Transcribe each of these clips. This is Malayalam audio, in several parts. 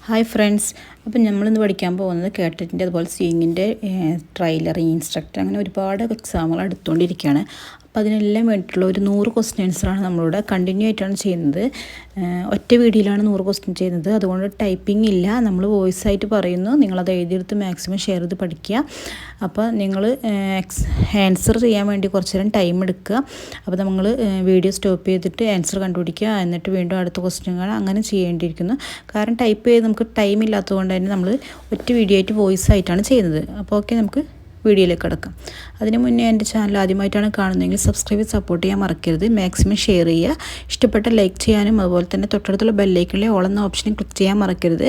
ഹായ് ഫ്രണ്ട്സ്, അപ്പം നമ്മളിന്ന് പഠിക്കാൻ പോകുന്നത് കേട്ടറ്റിൻ്റെ അതുപോലെ സ്വിങ്ങിൻ്റെ ട്രailer ഇൻസ്ട്രക്ടർ അങ്ങനെ ഒരുപാട് എക്സാമുകൾ എടുത്തുകൊണ്ടിരിക്കുകയാണ്. അപ്പോൾ അതിനെല്ലാം വേണ്ടിയിട്ടുള്ള ഒരു 100 ക്വസ്റ്റ്യൻ ആൻസറാണ് നമ്മളിവിടെ കണ്ടിന്യൂ ആയിട്ടാണ് ചെയ്യുന്നത്. ഒറ്റ വീഡിയോയിലാണ് 100 ക്വസ്റ്റ്യൻ ചെയ്യുന്നത്. അതുകൊണ്ട് ടൈപ്പിംഗ് ഇല്ല, നമ്മൾ വോയിസ് ആയിട്ട് പറയുന്നു. നിങ്ങളത് എഴുതിയെടുത്ത് മാക്സിമം ഷെയർ ചെയ്ത് പഠിക്കുക. അപ്പോൾ നിങ്ങൾ ആൻസർ ചെയ്യാൻ വേണ്ടി കുറച്ച് നേരം ടൈം എടുക്കുക. അപ്പോൾ നമ്മൾ വീഡിയോ സ്റ്റോപ്പ് ചെയ്തിട്ട് ആൻസർ കണ്ടുപിടിക്കുക, എന്നിട്ട് വീണ്ടും അടുത്ത ക്വസ്റ്റ്യൻ അങ്ങനെ ചെയ്യേണ്ടിയിരിക്കുന്നു. കാരണം ടൈപ്പ് ചെയ്ത് നമുക്ക് ടൈം ഇല്ലാത്തതുകൊണ്ട് തന്നെ നമ്മൾ ഒറ്റ വീഡിയോ ആയിട്ട് വോയിസ് ആയിട്ടാണ് ചെയ്യുന്നത്. അപ്പോൾ ഓക്കെ, നമുക്ക് വീഡിയോയിലേക്ക് കിടക്കാം. അതിന് മുന്നേ എൻ്റെ ചാനൽ ആദ്യമായിട്ടാണ് കാണുന്നതെങ്കിൽ സബ്സ്ക്രൈബ് ചെയ്ത് സപ്പോർട്ട് ചെയ്യാൻ മറക്കരുത്. മാക്സിമം ഷെയർ ചെയ്യുക, ഇഷ്ടപ്പെട്ട ലൈക്ക് ചെയ്യാനും അതുപോലെ തന്നെ തൊട്ടടുത്തുള്ള ബെല്ലൈക്കണിലെ ഓൾ എന്ന ഓപ്ഷനും ക്ലിക്ക് ചെയ്യാൻ മറക്കരുത്.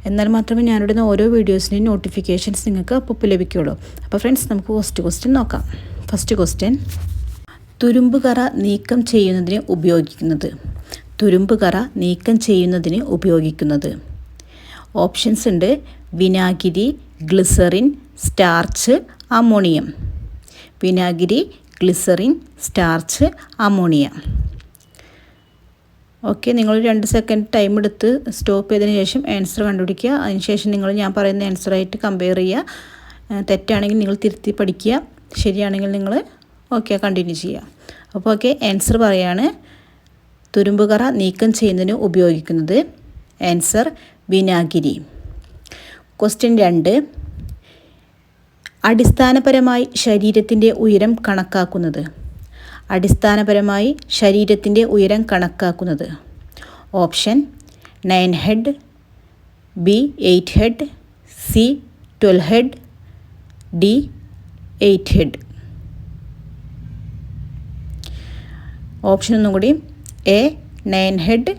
എന്നാൽ മാത്രമേ ഞാനിടുന്ന ഓരോ വീഡിയോസിൻ്റെയും നോട്ടിഫിക്കേഷൻസ് നിങ്ങൾക്ക് അപ്പോൾ ലഭിക്കുകയുള്ളൂ. അപ്പോൾ ഫ്രണ്ട്സ്, നമുക്ക് ഫസ്റ്റ് ക്വസ്റ്റ്യൻ നോക്കാം. ഫസ്റ്റ് ക്വസ്റ്റ്യൻ, തുരുമ്പുകറ നീക്കം ചെയ്യുന്നതിന് ഉപയോഗിക്കുന്നത്. തുരുമ്പുകറ നീക്കം ചെയ്യുന്നതിന് ഉപയോഗിക്കുന്നത് ഓപ്ഷൻസ് ഉണ്ട്: വിനാഗിരി, ഗ്ലിസറിൻ, സ്റ്റാർച്ച്, അമോണിയം. വിനാഗിരി, ഗ്ലിസറിൻ, സ്റ്റാർച്ച്, അമോണിയം. ഓക്കെ, നിങ്ങൾ 2 സെക്കൻഡ് ടൈം എടുത്ത് സ്റ്റോപ്പ് ചെയ്തതിന് ശേഷം ആൻസർ കണ്ടുപിടിക്കുക. അതിനുശേഷം നിങ്ങൾ ഞാൻ പറയുന്ന ആൻസറായിട്ട് കമ്പയർ ചെയ്യുക. തെറ്റാണെങ്കിൽ നിങ്ങൾ തിരുത്തി പഠിക്കുക, ശരിയാണെങ്കിൽ നിങ്ങൾ ഓക്കെ കണ്ടിന്യൂ ചെയ്യുക. അപ്പോൾ ഓക്കെ, ആൻസർ പറയാണ്. തുരുമ്പുകറ നീക്കം ചെയ്യുന്നതിന് ഉപയോഗിക്കുന്നത് ആൻസർ വിനാഗിരി. ക്വസ്റ്റ്യൻ 2, അടിസ്ഥാനപരമായി ശരീരത്തിൻ്റെ ഉയരം കണക്കാക്കുന്നത്. അടിസ്ഥാനപരമായി ശരീരത്തിൻ്റെ ഉയരം കണക്കാക്കുന്നത് option: 9 head, B 8 head, C 12 head, D 8 head. Option ഒന്നും കൂടി: A 9 head,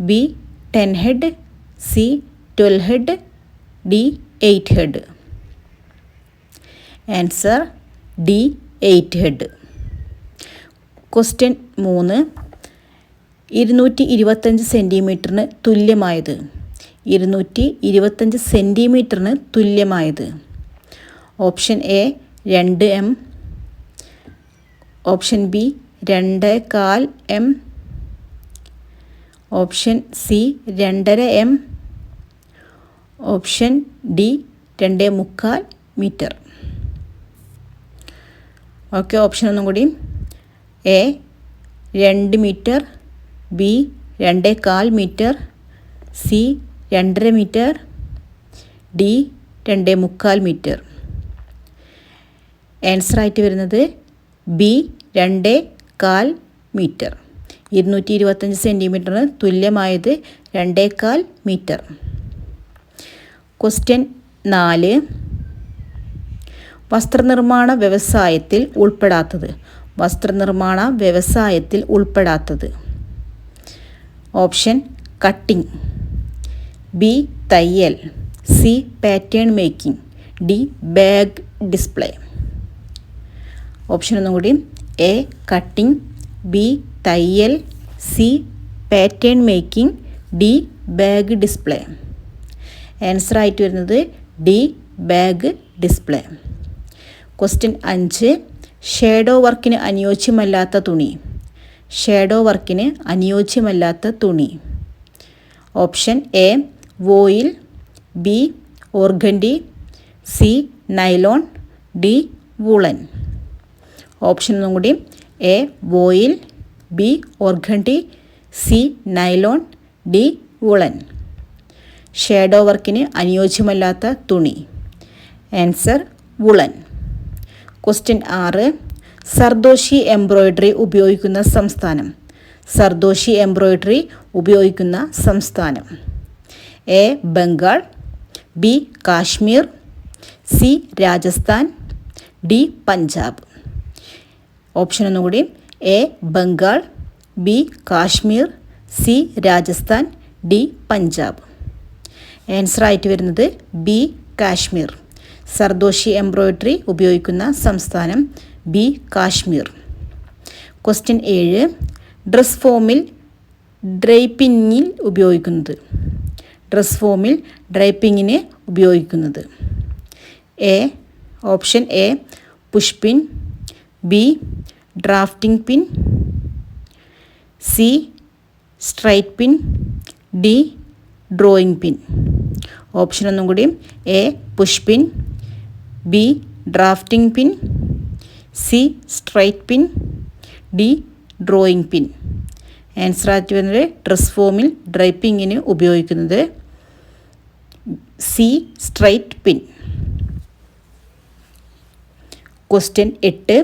B 10 head, C 12 head, D 8 head. Answer D 8 head. Question 3, 225 സെൻറ്റിമീറ്ററിന് തുല്യമായത്. 225 സെൻറ്റിമീറ്ററിന് തുല്യമായത് option A 2 m, option B 2.25 m, option C 2.5 m, option D 2.25 metre. Okay, option ഒന്നും കൂടി: A 2 metre, B 2.25 metre, C 2.5 metre, D 2.25 metre. ആൻസറായിട്ട് വരുന്നത് ബി 2.25 മീറ്റർ. 225 സെൻറ്റിമീറ്ററിന് തുല്യമായത് 2.25 മീറ്റർ. ക്വസ്റ്റ്യൻ 4, വസ്ത്രനിർമ്മാണ വ്യവസായത്തിൽ ഉൾപ്പെടാത്തത്. വസ്ത്രനിർമ്മാണ വ്യവസായത്തിൽ ഉൾപ്പെടാത്തത് ഓപ്ഷൻ: കട്ടിംഗ്, ബി തയ്യൽ, C pattern making, D bag display. Option ഒന്നും കൂടി: എ കട്ടിംഗ്, ബി തയ്യൽ, C pattern making, D bag display. ആൻസറായിട്ട് വരുന്നത് D bag display. Question 5, shadow വർക്കിന് അനുയോജ്യമല്ലാത്ത തുണി. ഷേഡോ വർക്കിന് അനുയോജ്യമല്ലാത്ത തുണി option A voile, B organdy, C nylon, D woollen. Option ഒന്നും കൂടി: A voile, B organdy, C nylon, D woollen. Shadow വർക്കിന് അനുയോജ്യമല്ലാത്ത തുണി answer woollen. Question 6, zardozi embroidery ഉപയോഗിക്കുന്ന സംസ്ഥാനം. സർദോഷി എംബ്രോയ്ഡറി ഉപയോഗിക്കുന്ന സംസ്ഥാനം A Bengal, B Kashmir, C Rajasthan, D Punjab. Option ഒന്നും കൂടി: A Bengal, B Kashmir, C Rajasthan, D Punjab. ആൻസറായിട്ട് വരുന്നത് ബി കാശ്മീർ. സർദോഷി എംബ്രോയ്ഡറി ഉപയോഗിക്കുന്ന സംസ്ഥാനം ബി കാശ്മീർ. ക്വസ്റ്റ്യൻ 7, ഡ്രസ് ഫോമിൽ ഡ്രൈപ്പിങ്ങിൽ ഉപയോഗിക്കുന്നത്. ഡ്രസ് ഫോമിൽ ഡ്രൈപ്പിങ്ങിന് ഉപയോഗിക്കുന്നത് option A push pin, B drafting pin, C straight pin, D drawing pin. Option ഒന്നും കൂടി A push pin, B drafting pin, C straight pin, D drawing pin. Answer ആയിട്ട് വരുന്നത് ഡ്രസ് ഫോമിൽ ഡ്രൈപ്പിങ്ങിന് ഉപയോഗിക്കുന്നത് സി സ്ട്രൈറ്റ് പിൻ. ക്വസ്റ്റ്യൻ 8.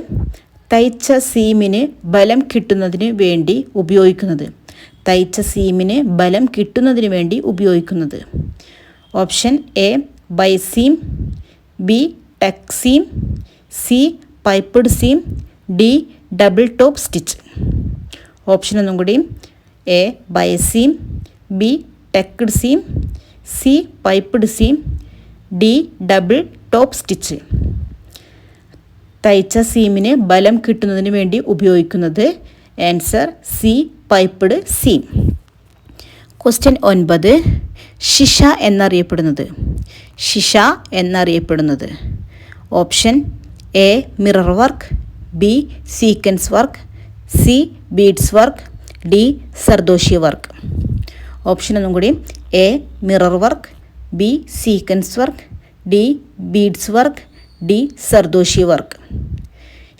തയ്ച്ച സീമിന് ബലം കിട്ടുന്നതിന് വേണ്ടി ഉപയോഗിക്കുന്നത്. തയ്ച്ച സീമിന് ബലം കിട്ടുന്നതിന് വേണ്ടി ഉപയോഗിക്കുന്നത്. ഓപ്ഷൻ എ ബൈസീം, B tuck seam, C piped seam, D double top stitch. Option ഒന്നും കൂടി എ ബൈസീം, B tucked seam, C piped seam, D double top stitch. തയ്ച്ച സീമിന് ബലം കിട്ടുന്നതിന് വേണ്ടി ഉപയോഗിക്കുന്നത് answer C piped seam. Question 9. Shisha എന്നറിയപ്പെടുന്നത്. ശിഷ എന്നറിയപ്പെടുന്നത്. Option A mirror work, B sequence work, C beads work, D zardozi work. Option ഒന്നും കൂടി A mirror work, B sequence work, D beads work, D zardozi work.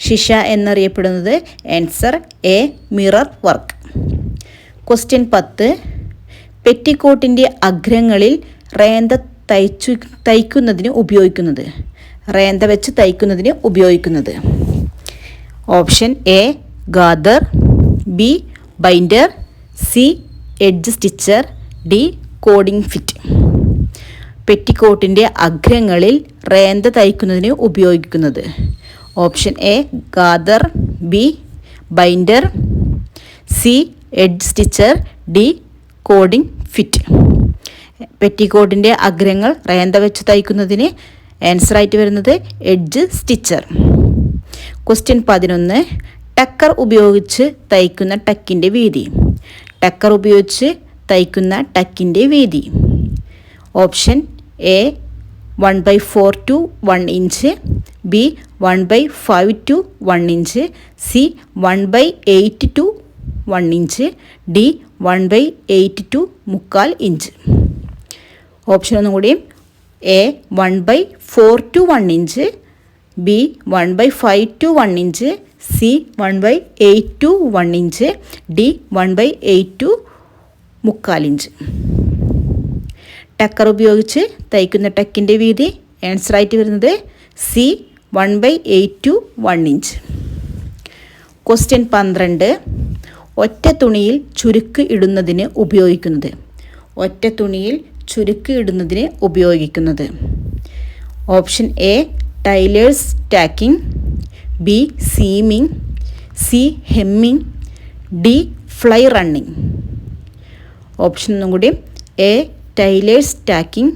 Shisha എന്നറിയപ്പെടുന്നത് answer A mirror work. Question 10. പെറ്റിക്കോട്ടിൻ്റെ അഗ്രങ്ങളിൽ റേന്ത തയ്ക്കുന്നതിന് ഉപയോഗിക്കുന്നത്. റേന്ത വെച്ച് തയ്ക്കുന്നതിന് ഉപയോഗിക്കുന്നത്. Option A gather, B binder, C edge stitcher, D cording fit. പെറ്റിക്കോട്ടിൻ്റെ അഗ്രങ്ങളിൽ റേന്ത തയ്ക്കുന്നതിന് ഉപയോഗിക്കുന്നത്. Option A gather, B binder, C edge stitcher, D cording fit. പെറ്റിക്കോട്ടിൻ്റെ അഗ്രങ്ങൾ റേന്ത വെച്ച് തയ്ക്കുന്നതിന് ആൻസറായിട്ട് വരുന്നത് എഡ്ജ് സ്റ്റിച്ചർ. ക്വസ്റ്റ്യൻ 11. ടക്കർ ഉപയോഗിച്ച് തയ്ക്കുന്ന ടക്കിൻ്റെ വീതി. ടക്കർ ഉപയോഗിച്ച് തയ്ക്കുന്ന ടക്കിൻ്റെ വീതി. Option A 1/4 to 1 inch, B 1/5 to 1 inch, C 1/8 to 1 inch, D 1/8 to 1/4 inch. Option ഒന്നും കൂടി A 1/4 to 1 inch, B 1/5 to 1 inch, C 1/8 to 1 inch, D 1/8 to 1/4 inch. Decker ഉപയോഗിച്ച് തയ്ക്കുന്ന ടക്കിൻ്റെ വീതി ആൻസറായിട്ട് വരുന്നത് സി 1/8 to 1 ഇഞ്ച്. ക്വസ്റ്റ്യൻ 12. ഒറ്റ തുണിയിൽ ചുരുക്ക് ഇടുന്നതിന് ഉപയോഗിക്കുന്നത്. ഒറ്റ തുണിയിൽ ചുരുക്ക് ഇടുന്നതിന് ഉപയോഗിക്കുന്നത്. Option A tailor's tacking, B seaming, C hemming, D fly running. Option ഒന്നും കൂടി A tailor's tacking,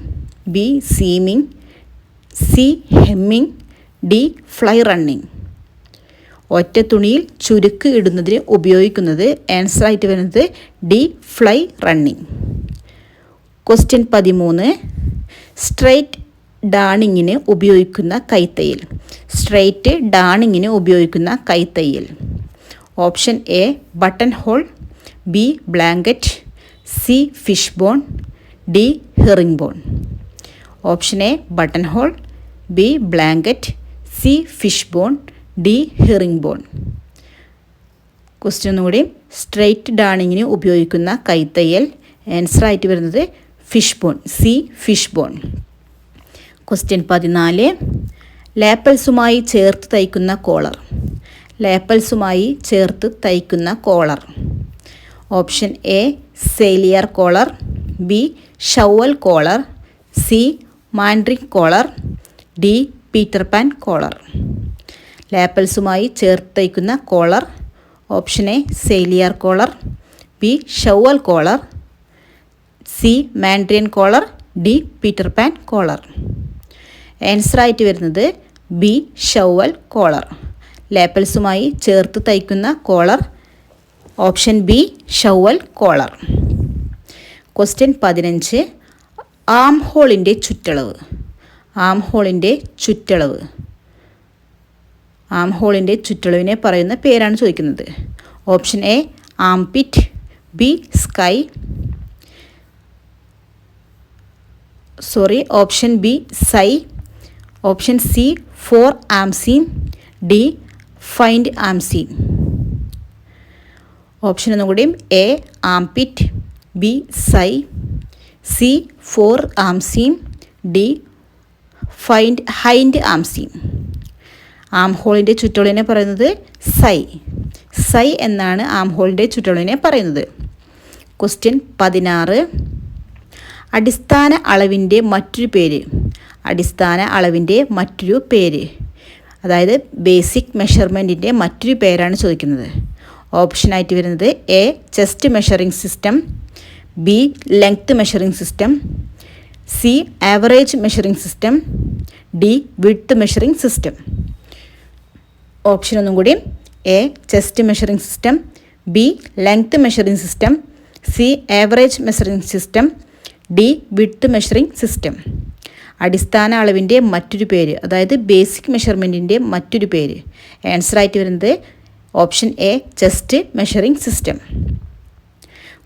B seaming, C hemming, D fly running. ഒറ്റ തുണിയിൽ ചുരുക്ക് ഇടുന്നതിന് ഉപയോഗിക്കുന്നത് ആൻസറായിട്ട് വരുന്നത് D fly running. Question 13. Straight ഡാണിങ്ങിന് ഉപയോഗിക്കുന്ന കൈത്തയ്യൽ. സ്ട്രൈറ്റ് ഡാണിങ്ങിന് ഉപയോഗിക്കുന്ന കൈത്തയ്യൽ. Option A button hole, B blanket, C fish bone, D herring bone. Option A button hole, B blanket, C fish bone, D herring bone. Question ഒന്നുകൂടി സ്ട്രൈറ്റ് ഡാണിങ്ങിന് ഉപയോഗിക്കുന്ന കൈത്തയ്യൽ ആൻസറായിട്ട് വരുന്നത് fish bone, C fish bone. Question 14. ലാപ്പൽസുമായി ചേർത്ത് തയ്ക്കുന്ന കോളർ. ലാപ്പൽസുമായി ചേർത്ത് തയ്ക്കുന്ന collar. Option A sailor collar, B shawl collar, C mandarin collar, D Peter Pan collar. ലാപ്പൽസുമായി ചേർത്ത് തയ്ക്കുന്ന collar. Option A sailor collar, B shawl collar, C mandarin collar, D Peter Pan collar. ആൻസറായിട്ട് വരുന്നത് ബി ഷവൽ കോളർ. ലാപ്പൽസുമായി ചേർത്ത് തയ്ക്കുന്ന collar. Option B shawl collar. Question 15. ആം ഹോളിൻ്റെ ചുറ്റളവ്. ആം ഹോളിൻ്റെ ചുറ്റളവ്. ആം ഹോളിൻ്റെ ചുറ്റളവിനെ പറയുന്ന പേരാണ് ചോദിക്കുന്നത്. Option A armpit, B scye, option B scye, option C fore ആംസീൻ, ഡി ഫൈൻഡ് ആംസീൻ. ഓപ്ഷൻ ഒന്നുകൂടിയും A armpit, B scye, C fore ആംസീൻ, ഡി ഹൈൻഡ് ആംസീൻ. ആം ഹോളിൻ്റെ ചുറ്റളവിനെ പറയുന്നത് സൈ എന്നാണ് ആം ഹോളിൻ്റെ ചുറ്റളവിനെ പറയുന്നത്. ക്വസ്റ്റ്യൻ 16. അടിസ്ഥാന അളവിൻ്റെ മറ്റൊരു പേര്. അടിസ്ഥാന അളവിൻ്റെ മറ്റൊരു പേര്, അതായത് ബേസിക് മെഷർമെൻറ്റിൻ്റെ മറ്റൊരു പേരാണ് ചോദിക്കുന്നത്. ഓപ്ഷനായിട്ട് വരുന്നത് A chest measuring system, B length measuring system, C average measuring system, D width measuring system. Option ഒന്നും കൂടി A chest measuring system, B length measuring system, C average measuring system, D width measuring system. അടിസ്ഥാന അളവിൻ്റെ മറ്റൊരു പേര്, അതായത് ബേസിക് മെഷർമെൻറ്റിൻ്റെ മറ്റൊരു പേര്. ആൻസറായിട്ട് വരുന്നത് option A chest measuring system.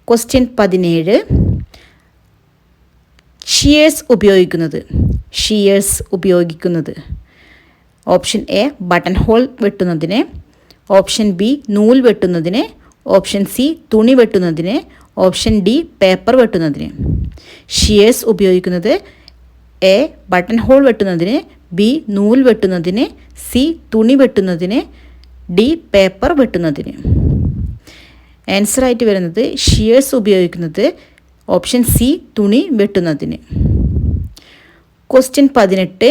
Question 17. Shears ഉപയോഗിക്കുന്നത്. ഓപ്ഷൻ എ ബട്ടൺ ഹോൾ വെട്ടുന്നതിന്, ഓപ്ഷൻ ബി നൂൽ വെട്ടുന്നതിന്, ഓപ്ഷൻ സി തുണി വെട്ടുന്നതിന്, ഓപ്ഷൻ ഡി പേപ്പർ വെട്ടുന്നതിന്. ഷിയേഴ്സ് ഉപയോഗിക്കുന്നത് എ ബട്ടൺ ഹോൾ വെട്ടുന്നതിന്, ബി നൂൽ വെട്ടുന്നതിന്, സി തുണി വെട്ടുന്നതിന്, ഡി പേപ്പർ വെട്ടുന്നതിന്. ആൻസറായിട്ട് വരുന്നത് ഷിയേഴ്സ് ഉപയോഗിക്കുന്നത് ഓപ്ഷൻ സി തുണി വെട്ടുന്നതിന്. ക്വസ്റ്റ്യൻ 18.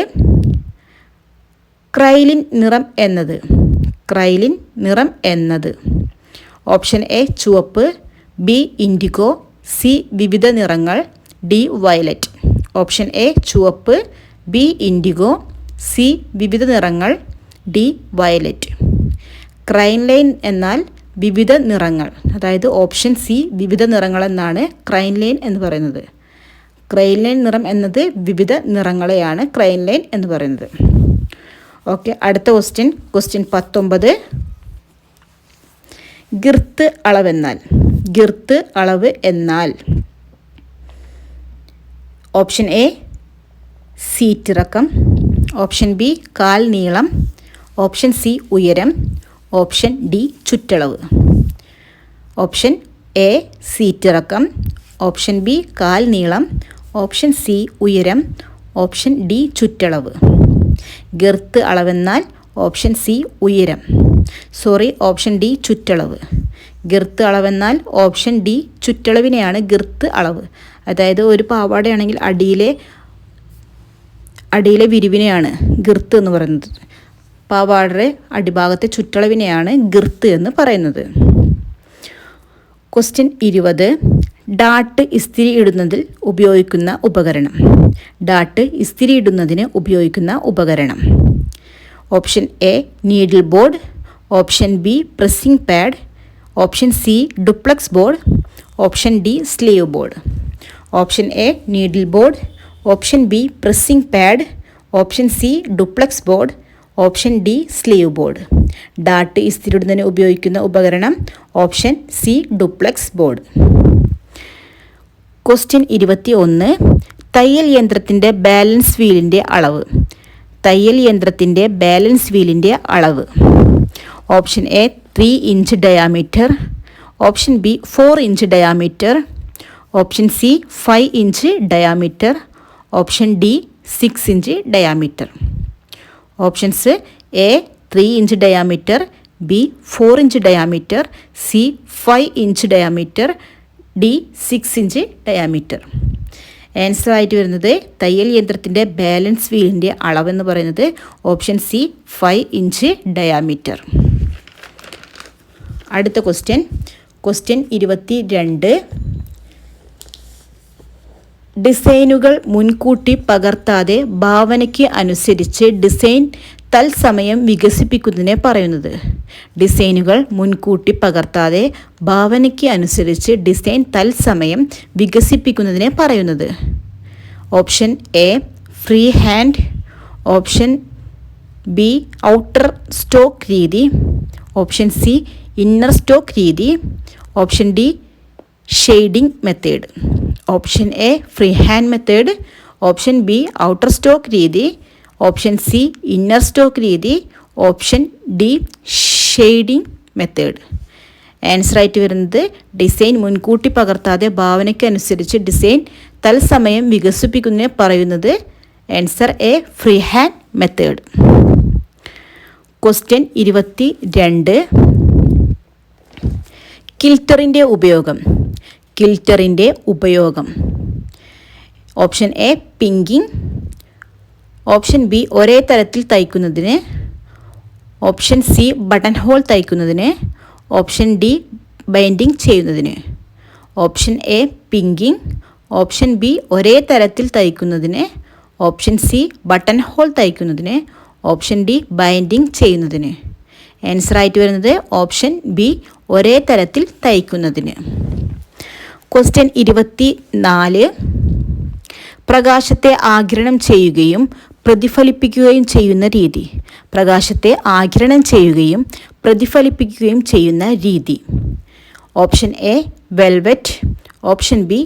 ക്രൈലിൻ നിറം എന്നത്. ഓപ്ഷൻ എ ചുവപ്പ്, ബി ഇൻഡിഗോ, സി വിവിധ നിറങ്ങൾ, ഡി വയലറ്റ്. ഓപ്ഷൻ എ ചുവപ്പ്, ബി ഇൻഡിഗോ, സി വിവിധ നിറങ്ങൾ, ഡി വയലറ്റ്. ക്രൈൻലൈൻ എന്നാൽ വിവിധ നിറങ്ങൾ, അതായത് ഓപ്ഷൻ സി വിവിധ നിറങ്ങൾ എന്നാണ് ക്രൈൻലൈൻ എന്ന് പറയുന്നത്. ക്രൈൻലൈൻ നിറം എന്നത് വിവിധ നിറങ്ങളെയാണ് ക്രൈൻലൈൻ എന്ന് പറയുന്നത്. ഓക്കെ, അടുത്ത ക്വസ്റ്റ്യൻ 19. ഗിർത്ത് അളവ് എന്നാൽ. ഓപ്ഷൻ എ സീറ്റിറക്കം, ഓപ്ഷൻ ബി കാൽ നീളം, ഓപ്ഷൻ സി ഉയരം, ഓപ്ഷൻ ഡി ചുറ്റളവ്. ഓപ്ഷൻ എ സീറ്റിറക്കം, ഓപ്ഷൻ ബി കാൽ നീളം, ഓപ്ഷൻ സി ഉയരം, ഓപ്ഷൻ ഡി ചുറ്റളവ്. ഗിർത്ത് അളവെന്നാൽ ഓപ്ഷൻ സി ഉയരം, ഓപ്ഷൻ ഡി ചുറ്റളവ്. ഗിർത്ത് അളവെന്നാൽ ഓപ്ഷൻ ഡി ചുറ്റളവിനെയാണ് ഗിർത്ത് അളവ്. അതായത് ഒരു പാവാടയാണെങ്കിൽ അടിയിലെ വിരിവിനെയാണ് ഗിർത്ത് എന്ന് പറയുന്നത്. പാവാടയുടെ അടിഭാഗത്തെ ചുറ്റളവിനെയാണ് ഗിർത്ത് എന്ന് പറയുന്നത്. ക്വസ്റ്റ്യൻ 20. ഡാട്ട് ഇസ്തിരി ഇടുന്നതിൽ ഉപയോഗിക്കുന്ന ഉപകരണം. ഡാട്ട് ഇസ്തിരി ഇടുന്നതിന് ഉപയോഗിക്കുന്ന ഉപകരണം. Option A needle board, option B pressing pad, option C duplex board, option D sleeve board. Option A needle board, option B pressing pad, option C duplex board, option D sleeve board. ഡാട്ട് ഇസ്തിരിടുന്നതിന് ഉപയോഗിക്കുന്ന ഉപകരണം option C duplex board. Question 21. തയ്യൽ യന്ത്രത്തിൻ്റെ ബാലൻസ് വീലിൻ്റെ അളവ്. Option A 3 inch diameter, option B 4 inch diameter, option C 5 inch diameter, option D 6 inch diameter. Options A 3 inch diameter, B 4 inch diameter, C 5 inch diameter, D 6 inch diameter. ആൻസറായിട്ട് വരുന്നത് തയ്യൽ യന്ത്രത്തിൻ്റെ ബാലൻസ് വീലിൻ്റെ അളവെന്ന് പറയുന്നത് ഓപ്ഷൻ സി 5 ഇഞ്ച് ഡയാമീറ്റർ. അടുത്ത ക്വസ്റ്റ്യൻ 22. ഡിസൈനുകൾ മുൻകൂട്ടി പകർത്താതെ ഭാവനയ്ക്ക് അനുസരിച്ച് ഡിസൈൻ തത്സമയം വികസിപ്പിക്കുന്നതിനെ പറയുന്നത്. ഡിസൈനുകൾ മുൻകൂട്ടി പകർത്താതെ ഭാവനയ്ക്ക് അനുസരിച്ച് ഡിസൈൻ തത്സമയം വികസിപ്പിക്കുന്നതിനെ പറയുന്നത്. Option A free hand, option B outer stock രീതി, ഓപ്ഷൻ സി ഇന്നർ സ്റ്റോക്ക് രീതി, option D shading method. Option A free hand method, option B outer stock രീതി, ഓപ്ഷൻ സി ഇന്നർ സ്റ്റോക്ക് രീതി, option D shading method. Answer ആയിട്ട് വരുന്നത് ഡിസൈൻ മുൻകൂട്ടി പകർത്താതെ ഭാവനയ്ക്കനുസരിച്ച് ഡിസൈൻ തത്സമയം വികസിപ്പിക്കുന്നതിനെ പറയുന്നത് answer A free hand method. Question 22. കിൽറ്ററിൻ്റെ ഉപയോഗം. Option A pinking, option B ഒരേ തരത്തിൽ തയ്ക്കുന്നതിന്, ഓപ്ഷൻ സി ബട്ടൺ ഹോൾ തയ്ക്കുന്നതിന്, ഓപ്ഷൻ ഡി ബൈൻഡിങ് ചെയ്യുന്നതിന്. Option A pinking, option B ഒരേ തരത്തിൽ തയ്ക്കുന്നതിന്, ഓപ്ഷൻ സി ബട്ടൺ ഹോൾ തയ്ക്കുന്നതിന്, ഓപ്ഷൻ ഡി ബൈൻഡിങ് ചെയ്യുന്നതിന്. ആൻസർ ആയിട്ട് വരുന്നത് ഓപ്ഷൻ ബി ഒരേ തരത്തിൽ തയ്ക്കുന്നതിന്. ക്വസ്റ്റ്യൻ 24. പ്രകാശത്തെ ആഗിരണം ചെയ്യുകയും പ്രതിഫലിപ്പിക്കുകയും ചെയ്യുന്ന രീതി. പ്രകാശത്തെ ആഗിരണം ചെയ്യുകയും പ്രതിഫലിപ്പിക്കുകയും ചെയ്യുന്ന രീതി. Option A velvet, option B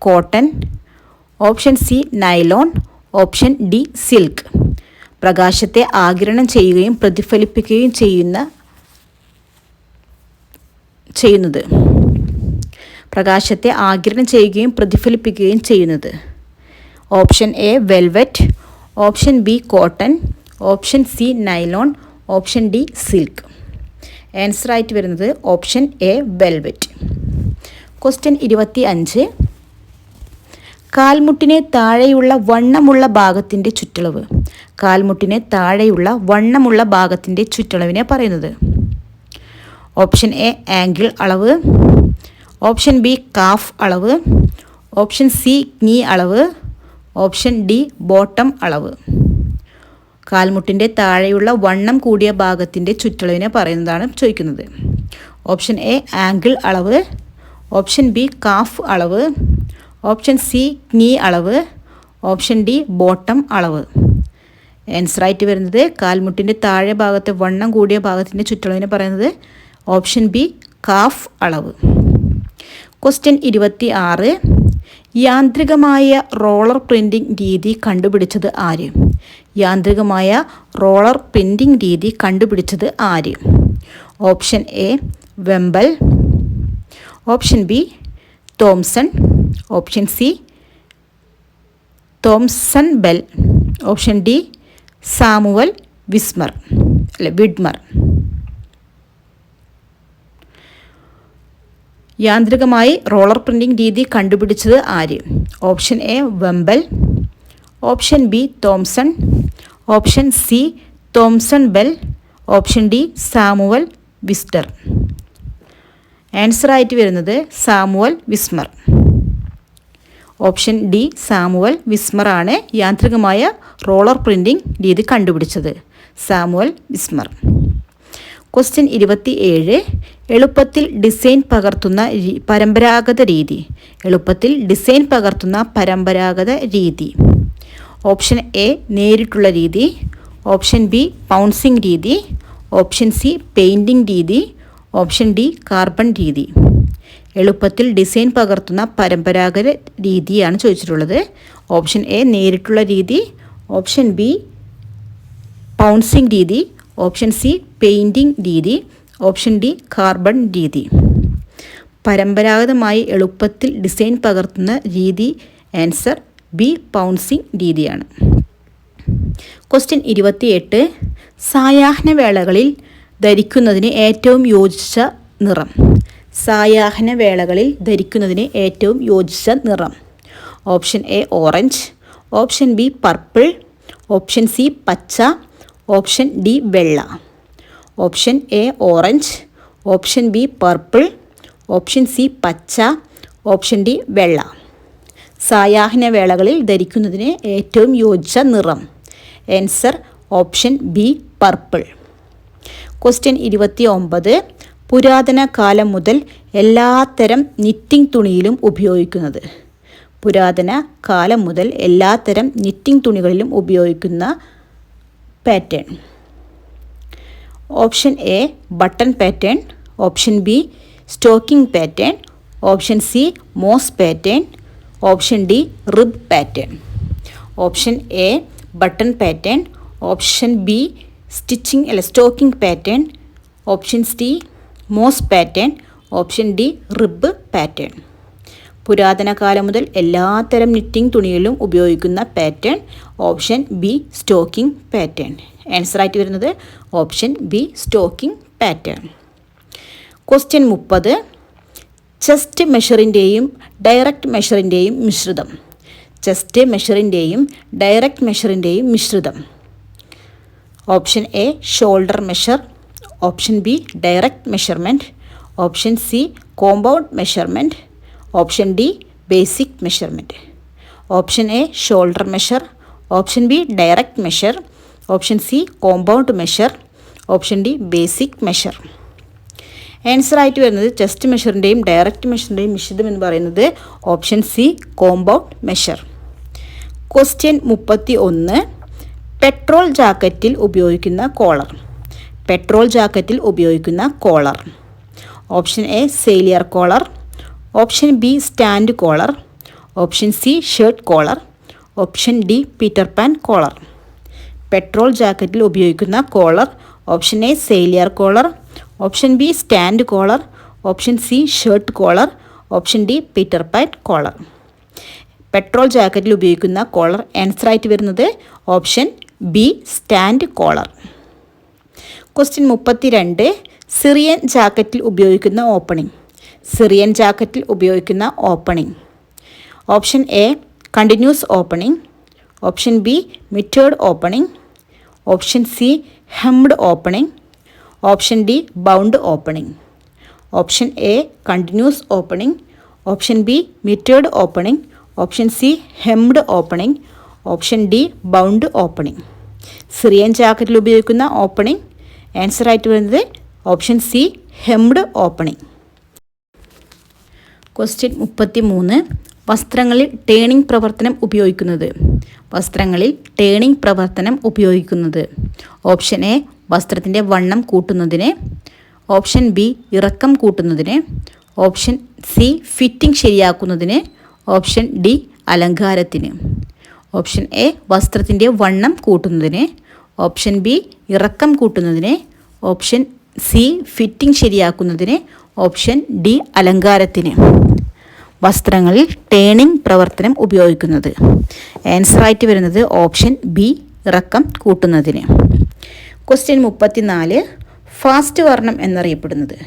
cotton, option C nylon, option D silk. പ്രകാശത്തെ ആഗിരണം ചെയ്യുകയും പ്രതിഫലിപ്പിക്കുകയും ചെയ്യുന്നത്. പ്രകാശത്തെ ആഗിരണം ചെയ്യുകയും പ്രതിഫലിപ്പിക്കുകയും ചെയ്യുന്നത്. Option A velvet, option B cotton, option C nylon, option D silk. Answer ആയിട്ട് വരുന്നത് ഓപ്ഷൻ എ വെൽവെറ്റ്. ക്വസ്റ്റ്യൻ 25. കാൽമുട്ടിന് താഴെയുള്ള വണ്ണമുള്ള ഭാഗത്തിൻ്റെ ചുറ്റളവ്. കാൽമുട്ടിന് താഴെയുള്ള വണ്ണമുള്ള ഭാഗത്തിൻ്റെ ചുറ്റളവിനെ പറയുന്നത്. ഓപ്ഷൻ എ ആംഗിൾ അളവ്, ഓപ്ഷൻ ബി കാഫ് അളവ്, ഓപ്ഷൻ സി നീ അളവ്, ഓപ്ഷൻ ഡി ബോട്ടം അളവ്. കാൽമുട്ടിൻ്റെ താഴെയുള്ള വണ്ണം കൂടിയ ഭാഗത്തിൻ്റെ ചുറ്റളവിനെ പറയുന്നതാണ് ചോദിക്കുന്നത്. ഓപ്ഷൻ എ ആംഗിൾ അളവ്, ഓപ്ഷൻ ബി കാഫ് അളവ്, ഓപ്ഷൻ സി നീ അളവ്, ഓപ്ഷൻ ഡി ബോട്ടം അളവ്. ആൻസർ ആയിട്ട് വരുന്നത് കാൽമുട്ടിൻ്റെ താഴെ ഭാഗത്തെ വണ്ണം കൂടിയ ഭാഗത്തിൻ്റെ ചുറ്റളവിനെ പറയുന്നത് ഓപ്ഷൻ ബി കാഫ് അളവ്. ക്വസ്റ്റ്യൻ 26. യാന്ത്രികമായ റോളർ പ്രിൻറ്റിംഗ് രീതി കണ്ടുപിടിച്ചത് ആര്? യാന്ത്രികമായ റോളർ പ്രിൻറ്റിംഗ് രീതി കണ്ടുപിടിച്ചത് ആര്? ഓപ്ഷൻ എ വെമ്പൽ, option B Thomson, option C Thomson Bell, option D Samuel Widmer. യാന്ത്രികമായി റോളർ പ്രിൻറ്റിംഗ് രീതി കണ്ടുപിടിച്ചത് ആര്? ഓപ്ഷൻ എ വെമ്പൽ, option B Thomson, option C Thomson Bell, option D Samuel Wister. ആൻസർ ആയിട്ട് വരുന്നത് Samuel Wismer. Option D Samuel Wismer ആണ് യാന്ത്രികമായ റോളർ പ്രിൻറ്റിംഗ് രീതി കണ്ടുപിടിച്ചത്. സാമുവൽ വിസ്മർ. ക്വസ്റ്റ്യൻ 27. എളുപ്പത്തിൽ ഡിസൈൻ പകർത്തുന്ന പരമ്പരാഗത രീതി. എളുപ്പത്തിൽ ഡിസൈൻ പകർത്തുന്ന പരമ്പരാഗത രീതി. ഓപ്ഷൻ എ നേരിട്ടുള്ള രീതി, ഓപ്ഷൻ ബി പൗൺസിംഗ് രീതി, ഓപ്ഷൻ സി പെയിൻറ്റിംഗ് രീതി, ഓപ്ഷൻ ഡി കാർബൺ രീതി. എളുപ്പത്തിൽ ഡിസൈൻ പകർത്തുന്ന പരമ്പരാഗത രീതിയാണ് ചോദിച്ചിട്ടുള്ളത്. ഓപ്ഷൻ എ നേരിട്ടുള്ള രീതി, ഓപ്ഷൻ ബി പൗൺസിംഗ് രീതി, ഓപ്ഷൻ സി പെയിൻറ്റിംഗ് രീതി, ഓപ്ഷൻ ഡി കാർബൺ രീതി. പരമ്പരാഗതമായി എളുപ്പത്തിൽ ഡിസൈൻ പകർത്തുന്ന രീതി ആൻസർ ബി പൗൺസിംഗ് രീതിയാണ്. ക്വസ്റ്റ്യൻ 28. സായാഹ്ന വേളകളിൽ ധരിക്കുന്നതിന് ഏറ്റവും യോജിച്ച നിറം. സായാഹ്ന വേളകളിൽ ധരിക്കുന്നതിന് ഏറ്റവും യോജിച്ച നിറം. Option A orange, option B purple, option C പച്ച, ഓപ്ഷൻ ഡി വെള്ള. Option A orange, option B purple, option C പച്ച, ഓപ്ഷൻ ഡി വെള്ള. സായാഹ്ന വേളകളിൽ ധരിക്കുന്നതിന് ഏറ്റവും യോജിച്ച നിറം. Answer option B purple. Question 29. പുരാതന കാലം മുതൽ എല്ലാത്തരം നിറ്റിംഗ് തുണിയിലും ഉപയോഗിക്കുന്നത്. പുരാതന കാലം മുതൽ എല്ലാത്തരം നിറ്റിംഗ് തുണികളിലും ഉപയോഗിക്കുന്ന pattern. Option A button pattern, option B stocking pattern, option C moss pattern, option D rib pattern. Option A button pattern, option B stocking pattern, option C moss pattern, option D rib pattern. പുരാതന കാലം മുതൽ എല്ലാത്തരം നിറ്റിംഗ് തുണികളിലും ഉപയോഗിക്കുന്ന pattern option B stocking pattern. ആൻസറായിട്ട് വരുന്നത് option B stocking pattern. Question 30. Chest മെഷറിൻ്റെയും ഡയറക്റ്റ് മെഷറിൻ്റെയും മിശ്രിതം. ചെസ്റ്റ് മെഷറിൻ്റെയും ഡയറക്റ്റ് മെഷറിൻ്റെയും മിശ്രിതം. Option A shoulder measure, option B direct measurement, option C compound measurement, option D basic measurement. Option A shoulder measure, option B direct measure, option C compound measure, option D basic measure. ആൻസറായിട്ട് വരുന്നത് ചെസ്റ്റ് മെഷറിൻ്റെയും ഡയറക്റ്റ് മെഷറിൻ്റെയും മിശ്രിതം എന്ന് പറയുന്നത് option C compound measure. Question 31. Patrol ജാക്കറ്റിൽ ഉപയോഗിക്കുന്ന കോളർ. പെട്രോൾ ജാക്കറ്റിൽ ഉപയോഗിക്കുന്ന collar. Option A sailor collar, option B stand collar, option C shirt collar, option D Peter Pan collar. Patrol ജാക്കറ്റിൽ ഉപയോഗിക്കുന്ന collar. Option A sailor collar, option B stand collar, option C shirt collar, option D Peter Pan collar. Patrol ജാക്കറ്റിൽ ഉപയോഗിക്കുന്ന കോളർ ആൻസറായിട്ട് വരുന്നത് option B stand collar. Question 32. Syrian ജാക്കറ്റിൽ ഉപയോഗിക്കുന്ന ഓപ്പണിംഗ്. സിറിയൻ ജാക്കറ്റിൽ ഉപയോഗിക്കുന്ന opening. Option A continuous opening, option B mitred opening, option C hemmed opening, option D bound opening. Option A continuous opening, option B mitred opening, option C hemmed opening, option D bound opening. Syrian ജാക്കറ്റിൽ ഉപയോഗിക്കുന്ന ഓപ്പണിംഗ് ആൻസറായിട്ട് വരുന്നത് option C hemmed opening. Question 33. വസ്ത്രങ്ങളിൽ ടേണിംഗ് പ്രവർത്തനം ഉപയോഗിക്കുന്നത്. വസ്ത്രങ്ങളിൽ ടേണിംഗ് പ്രവർത്തനം ഉപയോഗിക്കുന്നത്. ഓപ്ഷൻ എ വസ്ത്രത്തിൻ്റെ വണ്ണം കൂട്ടുന്നതിന്, ഓപ്ഷൻ ബി ഇറക്കം കൂട്ടുന്നതിന്, ഓപ്ഷൻ സി ഫിറ്റിംഗ് ശരിയാക്കുന്നതിന്, ഓപ്ഷൻ ഡി അലങ്കാരത്തിന്. ഓപ്ഷൻ എ വസ്ത്രത്തിൻ്റെ വണ്ണം കൂട്ടുന്നതിന്, ഓപ്ഷൻ ബി ഇറക്കം കൂട്ടുന്നതിന്, ഓപ്ഷൻ സി ഫിറ്റിംഗ് ശരിയാക്കുന്നതിന്, ഓപ്ഷൻ ഡി അലങ്കാരത്തിന്. വസ്ത്രങ്ങളിൽ ടേണിംഗ് പ്രവർത്തനം ഉപയോഗിക്കുന്നത് ആൻസറായിട്ട് വരുന്നത് ഓപ്ഷൻ ബി ഇറക്കം കൂട്ടുന്നതിന്. ക്വസ്റ്റ്യൻ 34. ഫാസ്റ്റ് വർണ്ണം എന്നറിയപ്പെടുന്നത്.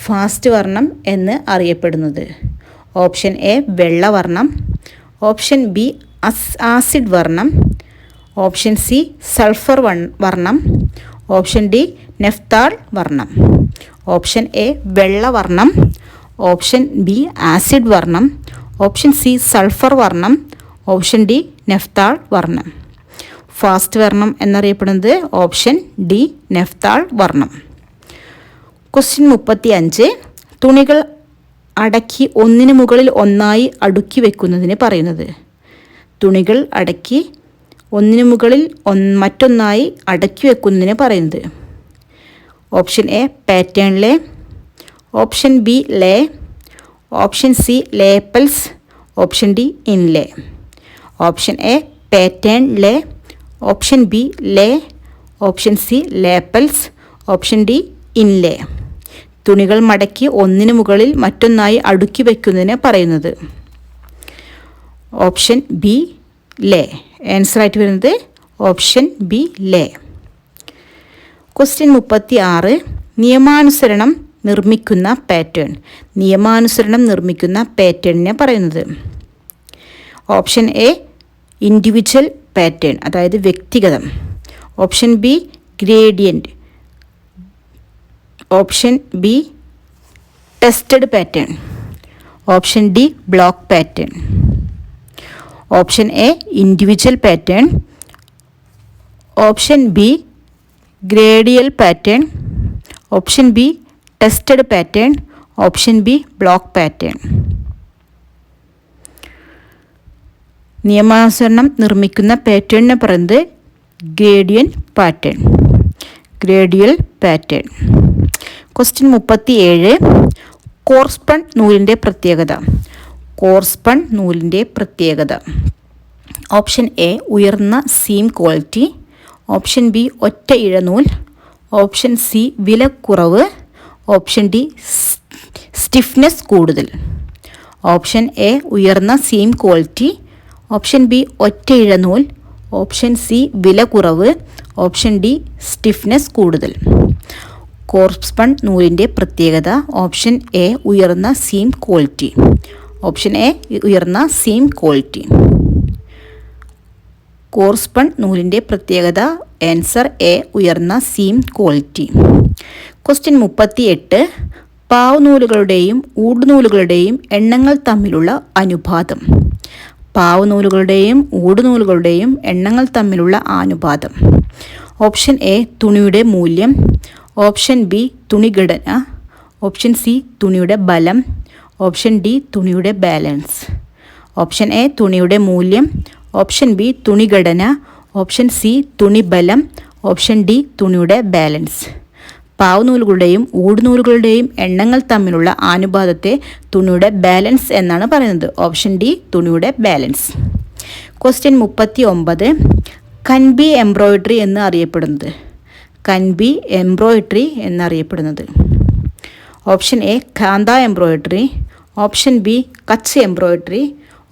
ഫാസ്റ്റ് വർണ്ണം എന്ന് അറിയപ്പെടുന്നത്. ഓപ്ഷൻ എ വെള്ളവർണ്ണം, ഓപ്ഷൻ ബി ആസിഡ് വർണ്ണം, ഓപ്ഷൻ സി സൾഫർ വർണ്ണം, ഓപ്ഷൻ ഡി നെഫ്താൾ വർണ്ണം. ഓപ്ഷൻ എ വെള്ളവർണ്ണം, ഓപ്ഷൻ ബി ആസിഡ് വർണ്ണം, ഓപ്ഷൻ സി സൾഫർ വർണ്ണം, ഓപ്ഷൻ ഡി നെഫ്താൾ വർണ്ണം. ഫാസ്റ്റ് വർണ്ണം എന്നറിയപ്പെടുന്നത് ഓപ്ഷൻ ഡി നെഫ്താൾ വർണ്ണം. ക്വസ്റ്റ്യൻ 35. തുണികൾ അടക്കി ഒന്നിനു മുകളിൽ ഒന്നായി അടുക്കി വെക്കുന്നതിന് പറയുന്നത്. തുണികൾ അടക്കി ഒന്നിനു മുകളിൽ മറ്റൊന്നായി അടക്കി വെക്കുന്നതിന് പറയുന്നത്. Option A pattern lay, option B lay, option C lapels, option D inlay. Option A pattern lay, option B lay, option C lapels, option D inlay. തുണികൾ മടക്കി ഒന്നിനു മുകളിൽ മറ്റൊന്നായി അടുക്കി വയ്ക്കുന്നതിന് പറയുന്നത്. ഓപ്ഷൻ ബി ലേ. ആൻസറായിട്ട് വരുന്നത് ഓപ്ഷൻ ബി ലേ. ക്വസ്റ്റ്യൻ 36. നിയമാനുസരണം നിർമ്മിക്കുന്ന പാറ്റേൺ. നിയമാനുസരണം നിർമ്മിക്കുന്ന പാറ്റേണിനെ പറയുന്നത്. ഓപ്ഷൻ എ ഇൻഡിവിജ്വൽ പാറ്റേൺ, അതായത് വ്യക്തിഗതം. Option B gradient, option B tested pattern, option D block pattern. Option A individual pattern, option B gradual pattern, option B tested pattern, option B block pattern. നിയമാനുസരണം നിർമ്മിക്കുന്ന പാറ്റേണിനെ പറയുന്നത് gradient pattern, gradual pattern. Question 37. Core spun നൂലിൻ്റെ പ്രത്യേകത. കോർസ്പൺ നൂലിൻ്റെ പ്രത്യേകത. ഓപ്ഷൻ എ ഉയർന്ന സീം ക്വാളിറ്റി, ഓപ്ഷൻ ബി ഒറ്റ ഇഴനൂൽ, ഓപ്ഷൻ സി വില കുറവ്, ഓപ്ഷൻ ഡി സ്റ്റിഫ്നെസ് കൂടുതൽ. ഓപ്ഷൻ എ ഉയർന്ന സീം ക്വാളിറ്റി, ഓപ്ഷൻ ബി ഒറ്റ ഇഴനൂൽ, ഓപ്ഷൻ സി വില കുറവ്, ഓപ്ഷൻ ഡി സ്റ്റിഫ്നെസ് കൂടുതൽ. കോർസ്പൺ നൂലിൻ്റെ പ്രത്യേകത. ഓപ്ഷൻ എ ഉയർന്ന സീം ക്വാളിറ്റി. ഓപ്ഷൻ എ ഉയർന്ന സീം ക്വാളിറ്റി. കോർസ്പൺ നൂലിൻ്റെ പ്രത്യേകത. ആൻസർ എ ഉയർന്ന സീം ക്വാളിറ്റി. ക്വസ്റ്റ്യൻ 38. പാവുനൂലുകളുടെയും ഊടുനൂലുകളുടെയും എണ്ണങ്ങൾ തമ്മിലുള്ള അനുപാതം. പാവുനൂലുകളുടെയും ഊടുനൂലുകളുടെയും എണ്ണങ്ങൾ തമ്മിലുള്ള അനുപാതം. ഓപ്ഷൻ എ തുണിയുടെ മൂല്യം, ഓപ്ഷൻ ബി തുണിഘടന, ഓപ്ഷൻ സി തുണിയുടെ ബലം, ഓപ്ഷൻ ഡി തുണിയുടെ ബാലൻസ്. ഓപ്ഷൻ എ തുണിയുടെ മൂല്യം, ഓപ്ഷൻ ബി തുണിഘടന, ഓപ്ഷൻ സി തുണി ബലം, ഓപ്ഷൻ ഡി തുണിയുടെ ബാലൻസ്. പാവുനൂലുകളുടെയും ഊടുനൂലുകളുടെയും എണ്ണങ്ങൾ തമ്മിലുള്ള അനുപാതത്തെ തുണിയുടെ ബാലൻസ് എന്നാണ് പറയുന്നത്. ഓപ്ഷൻ ഡി തുണിയുടെ ബാലൻസ്. ക്വസ്റ്റ്യൻ 39. കൻബി എംബ്രോയിഡറി എന്ന് അറിയപ്പെടുന്നത്. കൻബി എംബ്രോയിഡറി എന്നറിയപ്പെടുന്നത്. Option A Kantha embroidery, option B Kutch embroidery,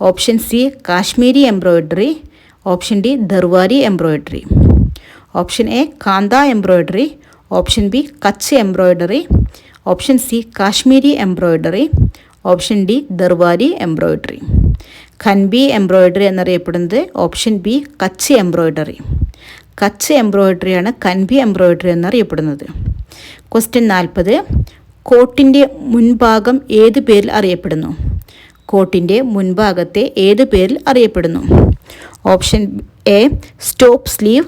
option C Kashmiri embroidery, option D Darwari embroidery. Option A Kantha embroidery, option B Kutch embroidery, option C Kashmiri embroidery, option D Darwari embroidery. Kanbi embroidery എന്നറിയപ്പെടുന്നത് option B Kutch embroidery. Kutch എംബ്രോയിഡറിയാണ് ഖൻബി എംബ്രോയിഡറി എന്നറിയപ്പെടുന്നത്. ക്വസ്റ്റ്യൻ 40. കോട്ടിൻ്റെ മുൻഭാഗം ഏത് പേരിൽ അറിയപ്പെടുന്നു? കോട്ടിൻ്റെ മുൻഭാഗത്തെ ഏത് പേരിൽ അറിയപ്പെടുന്നു? Option A stop sleeve,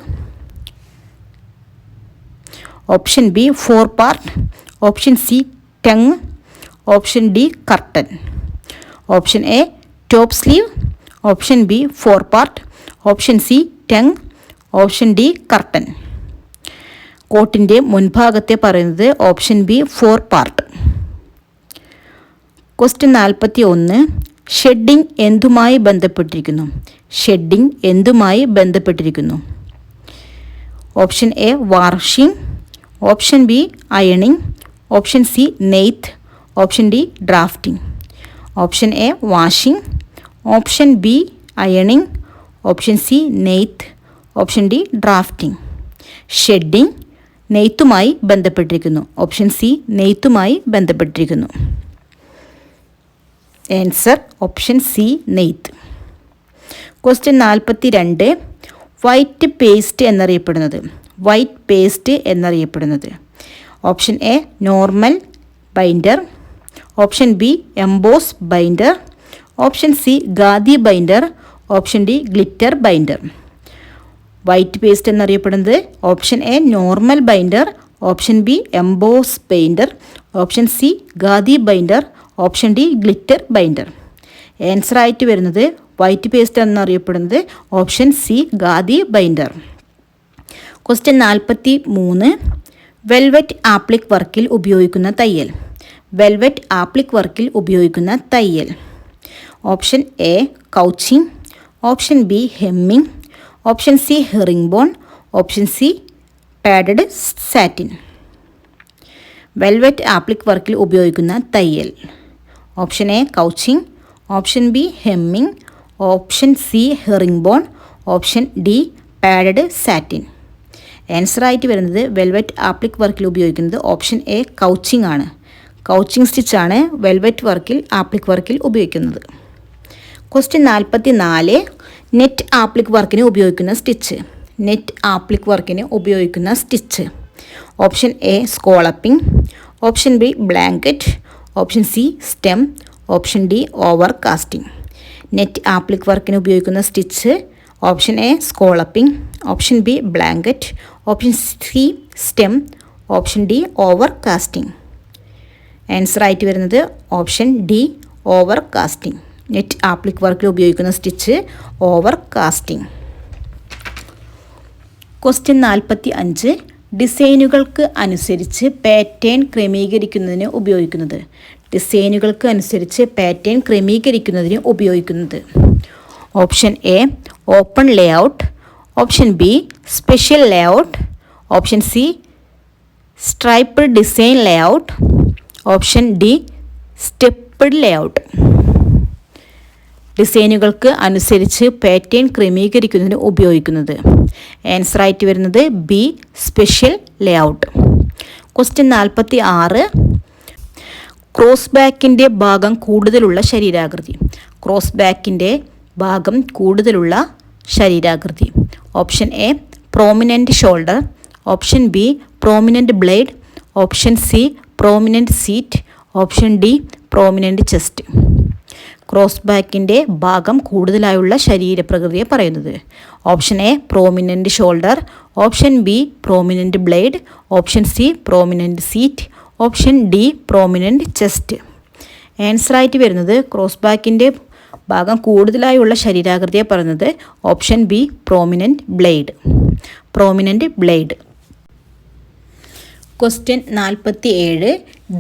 option B fore part, option C tongue, option D curtain. Option A top sleeve, option B fore part, option C tongue, option D curtain. കോട്ടിൻ്റെ മുൻഭാഗത്തെ പറയുന്നത് option B fore part. Question 41. Shedding എന്തുമായി ബന്ധപ്പെട്ടിരിക്കുന്നു? ഷെഡിങ് എന്തുമായി ബന്ധപ്പെട്ടിരിക്കുന്നു? Option A washing, option B അയണിങ്, ഓപ്ഷൻ സി നെയ്ത്ത്, option D drafting. Option A washing, option B അയണിങ്, ഓപ്ഷൻ സി നെയ്ത്ത്, ഓപ്ഷൻ ഡി ഡ്രാഫ്റ്റിംഗ്. ഷെഡിങ് നെയ്ത്തുമായി ബന്ധപ്പെട്ടിരിക്കുന്നു. ഓപ്ഷൻ സി നെയ്ത്തുമായി ബന്ധപ്പെട്ടിരിക്കുന്നു. ആൻസർ ഓപ്ഷൻ സി നെയ്ത്ത്. ക്വസ്റ്റ്യൻ 42. വൈറ്റ് പേസ്റ്റ് എന്നറിയപ്പെടുന്നത്. വൈറ്റ് പേസ്റ്റ് എന്നറിയപ്പെടുന്നത്. Option A normal binder, option B emboss binder, option C khadi binder, option D glitter binder. White paste എന്നറിയപ്പെടുന്നത് option A normal binder, option B emboss binder, option C khadi binder, option D glitter binder. Answer ആയിട്ട് വരുന്നത് വൈറ്റ് പേസ്റ്റ് എന്നറിയപ്പെടുന്നത് option C khadi binder. Question 43. Velvet applique വർക്കിൽ ഉപയോഗിക്കുന്ന തയ്യൽ. വെൽവെറ്റ് ആപ്ലിക് വർക്കിൽ ഉപയോഗിക്കുന്ന തയ്യൽ. Option A couching, option B hemming, option C herring bone, option C padded satin. Velvet applique വർക്കിൽ ഉപയോഗിക്കുന്ന തയ്യൽ. Option A couching, option B hemming, option C herring bone, option D padded satin. Answer ആയിട്ട് വരുന്നത് വെൽവെറ്റ് ആപ്ലിക് വർക്കിൽ ഉപയോഗിക്കുന്നത് ഓപ്ഷൻ എ കൗച്ചിങ് ആണ്. കൗച്ചിങ് സ്റ്റിച്ചാണ് വെൽവെറ്റ് വർക്കിൽ ആപ്ലിക് വർക്കിൽ ഉപയോഗിക്കുന്നത്. ക്വസ്റ്റ്യൻ 44. നെറ്റ് ആപ്ലിക് വർക്കിന് ഉപയോഗിക്കുന്ന സ്റ്റിച്ച്. നെറ്റ് ആപ്ലിക് വർക്കിന് ഉപയോഗിക്കുന്ന stitch. Option A scalloping, option B blanket, option C stem, option D overcasting. Net applique വർക്കിന് ഉപയോഗിക്കുന്ന stitch. Option A scalloping, option B blanket, option C stem, option D overcasting. Answer ആയിട്ട് വരുന്നത് option D overcasting. Net applique വർക്കിൽ ഉപയോഗിക്കുന്ന സ്റ്റിച്ച് ഓവർ കാസ്റ്റിംഗ്. ക്വസ്റ്റ്യൻ 45. ഡിസൈനുകൾക്ക് അനുസരിച്ച് പാറ്റേൺ ക്രമീകരിക്കുന്നതിന് ഉപയോഗിക്കുന്നത്. ഡിസൈനുകൾക്ക് അനുസരിച്ച് പാറ്റേൺ ക്രമീകരിക്കുന്നതിന് ഉപയോഗിക്കുന്നത്. Option A open layout, option B special layout, option C striped design layout, option D stepped layout. ഡിസൈനുകൾക്ക് അനുസരിച്ച് പാറ്റേൺ ക്രമീകരിക്കുന്നതിന് ഉപയോഗിക്കുന്നത്. ആൻസർ ആയിട്ട് വരുന്നത് B special layout. Question 46. Cross ബാക്കിൻ്റെ ഭാഗം കൂടുതലുള്ള ശരീരാകൃതി. ക്രോസ് ബാക്കിൻ്റെ ഭാഗം കൂടുതലുള്ള ശരീരാകൃതി. Option A prominent shoulder, option B prominent blade, option C prominent seat, option D prominent chest. Cross ബാക്കിൻ്റെ ഭാഗം കൂടുതലായുള്ള ശരീരപ്രകൃതിയെ പറയുന്നത്. Option A prominent shoulder, option B prominent blade, option C prominent seat, option D prominent chest. Answer ആയിട്ട് വരുന്നത് ക്രോസ് ബാക്കിൻ്റെ ഭാഗം കൂടുതലായുള്ള ശരീരാകൃതിയെ പറയുന്നത് option B prominent blade. Prominent blade. Question 47.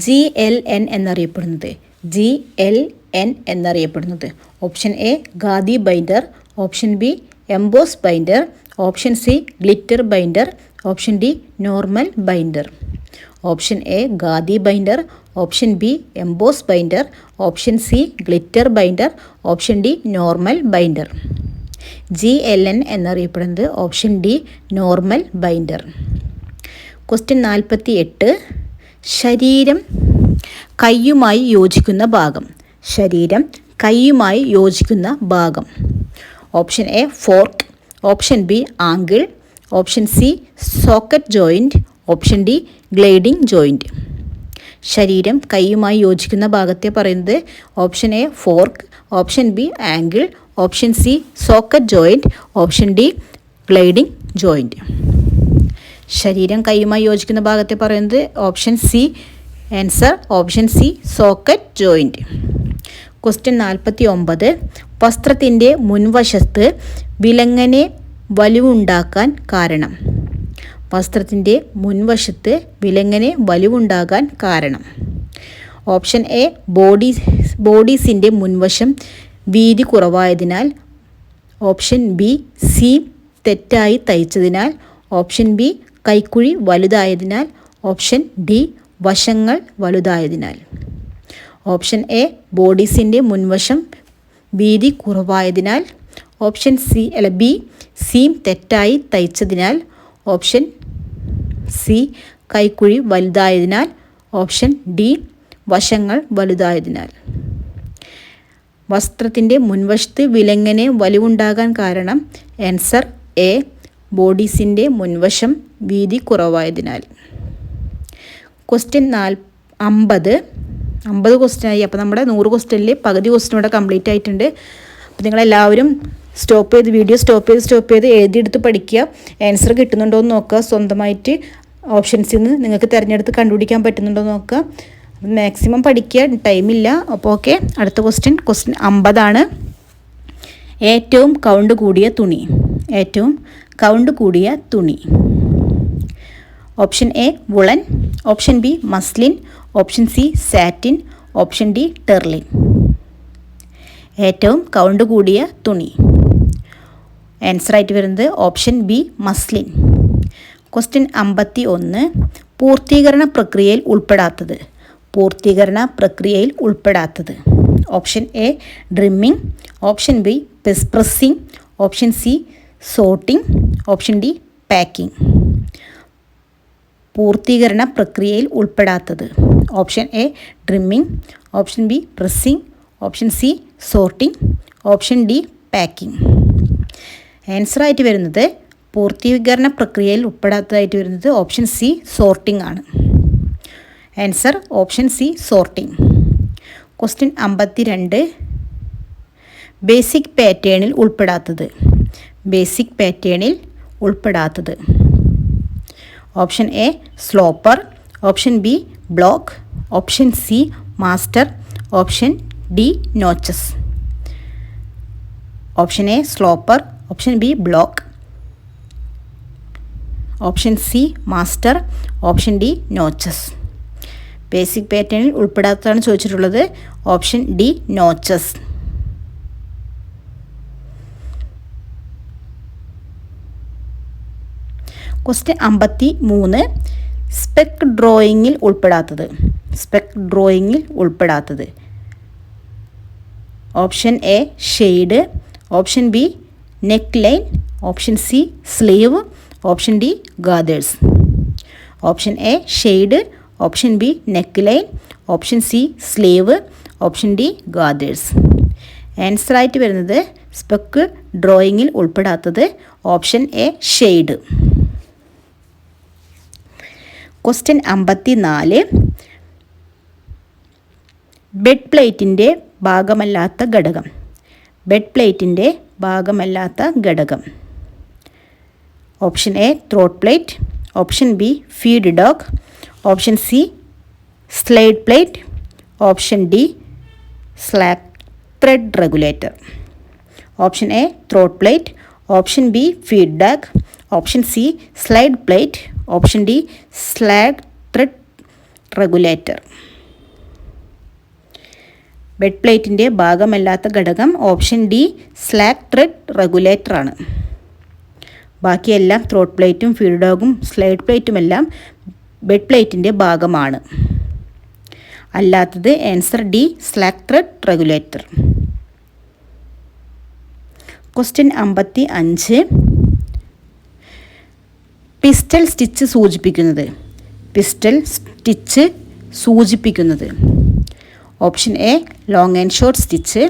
GLN എന്നറിയപ്പെടുന്നത്. GLN എന്നറിയപ്പെടുന്നത്. Option A khadi binder, option B emboss binder, option C glitter binder, option D normal binder. Option A khadi binder, option B emboss binder, option C glitter binder, option D normal binder. GLN എന്നറിയപ്പെടുന്നത് option D normal binder. Question 48. ശരീരം കൈയുമായി യോജിക്കുന്ന ഭാഗം. ശരീരം കൈയുമായി യോജിക്കുന്ന ഭാഗം. Option A fork, option B angle, option C socket joint, option D gliding joint. ശരീരം കൈയുമായി യോജിക്കുന്ന ഭാഗത്തെ പറയുന്നത് option A fork, option B angle, option C socket joint, option D gliding joint. ശരീരം കൈയുമായി യോജിക്കുന്ന ഭാഗത്തെ പറയുന്നത് option C. Answer option C socket joint. Question 49. വസ്ത്രത്തിൻ്റെ മുൻവശത്ത് വിലങ്ങനെ വലിവുണ്ടാക്കാൻ കാരണം. വസ്ത്രത്തിൻ്റെ മുൻവശത്ത് വിലങ്ങനെ വലിവുണ്ടാകാൻ കാരണം. ഓപ്ഷൻ എ ബോഡീസിൻ്റെ മുൻവശം വീതി കുറവായതിനാൽ, ഓപ്ഷൻ ബി സീം തെറ്റായി തയ്ച്ചതിനാൽ, ഓപ്ഷൻ ബി കൈക്കുഴി വലുതായതിനാൽ, ഓപ്ഷൻ ഡി വശങ്ങൾ വലുതായതിനാൽ. ഓപ്ഷൻ എ ബോഡീസിൻ്റെ മുൻവശം വീതി കുറവായതിനാൽ, ഓപ്ഷൻ ബി സീം തെറ്റായി തയ്ച്ചതിനാൽ, ഓപ്ഷൻ സി കൈക്കുഴി വലുതായതിനാൽ, ഓപ്ഷൻ ഡി വശങ്ങൾ വലുതായതിനാൽ. വസ്ത്രത്തിൻ്റെ മുൻവശത്ത് വിലങ്ങനെ വലിവുണ്ടാകാൻ കാരണം ആൻസർ എ ബോഡീസിൻ്റെ മുൻവശം വീതി കുറവായതിനാൽ. ക്വസ്റ്റ്യൻ 50 ക്വസ്റ്റ്യനായി. അപ്പോൾ നമ്മുടെ 100 ക്വസ്റ്റ്യനിൽ പകുതി ക്വസ്റ്റ്യൻ ഇവിടെ കംപ്ലീറ്റ് ആയിട്ടുണ്ട്. അപ്പോൾ നിങ്ങളെല്ലാവരും വീഡിയോ സ്റ്റോപ്പ് ചെയ്ത് എഴുതിയെടുത്ത് പഠിക്കുക. ആൻസർ കിട്ടുന്നുണ്ടോ എന്ന് നോക്കുക. സ്വന്തമായിട്ട് ഓപ്ഷൻസിൽ നിന്ന് നിങ്ങൾക്ക് തിരഞ്ഞെടുത്ത് കണ്ടുപിടിക്കാൻ പറ്റുന്നുണ്ടോ എന്ന് നോക്കുക. മാക്സിമം പഠിക്കുക, ടൈമില്ല. അപ്പോൾ ഓക്കെ, അടുത്ത ക്വസ്റ്റ്യൻ 50 ഏറ്റവും കൗണ്ട് കൂടിയ തുണി. ഏറ്റവും കൗണ്ട് കൂടിയ തുണി. Option A woollen, option B muslin, option C satin, option D Terylene. ഏറ്റവും കൗണ്ട് കൂടിയ തുണി. ആൻസർ ആയിട്ട് വരുന്നത് ഓപ്ഷൻ ബി മസ്ലിൻ. ക്വസ്റ്റ്യൻ 51. പൂർത്തീകരണ പ്രക്രിയയിൽ ഉൾപ്പെടാത്തത്. പൂർത്തീകരണ പ്രക്രിയയിൽ ഉൾപ്പെടാത്തത്. Option A trimming, option B pressing, option C sorting, option D packing. പൂർത്തീകരണ പ്രക്രിയയിൽ ഉൾപ്പെടാത്തത്. Option A trimming, option B pressing, option C sorting, option D packing. Answer ആയിട്ട് വരുന്നത് പൂർത്തീകരണ പ്രക്രിയയിൽ ഉൾപ്പെടാത്തതായിട്ട് വരുന്നത് ഓപ്ഷൻ സി സോർട്ടിംഗ് ആണ്. Answer option C sorting. Question 52. Basic പാറ്റേണിൽ ഉൾപ്പെടാത്തത്. ബേസിക് പാറ്റേണിൽ ഉൾപ്പെടാത്തത്. Option A sloper, option B block, option C master, option D notches. Option A sloper, option B block, option C master, option D notches. Basic പാറ്റേണിൽ ഉൾപ്പെടാത്തതാണ് ചോദിച്ചിട്ടുള്ളത്. Option D notches. Question 53 spec ഡ്രോയിങ്ങിൽ ഉൾപ്പെടാത്തത് option A shade, option B neckline, option C sleeve, option D gathers. Option A shade, option B neckline, option C sleeve, option D gathers. ആൻസറായിട്ട് വരുന്നത് സ്പെക്ക് ഡ്രോയിങ്ങിൽ ഉൾപ്പെടാത്തത് option A shade. Question 54 bed പ്ലേറ്റിൻ്റെ ഭാഗമല്ലാത്ത ഘടകം. Option A throat plate, option B feed dog, option C slide plate, option D slack thread regulator. Option A throat plate, option B feed dog, option C slide plate, option D slack thread regulator. Bed പ്ലേറ്റിൻ്റെ ഭാഗമല്ലാത്ത ഘടകം option D slack thread regulator ആണ്. ബാക്കിയെല്ലാം ത്രോട്ട് പ്ലേറ്റും ഫീഡ് ഡോഗും സ്ലൈഡ് പ്ലേറ്റുമെല്ലാം ബെഡ് പ്ലേറ്റിൻ്റെ ഭാഗമാണ്. അല്ലാത്തത് answer D slack thread regulator. Question 55 pistol stitch സൂചിപ്പിക്കുന്നത്. Option A long and short stitch,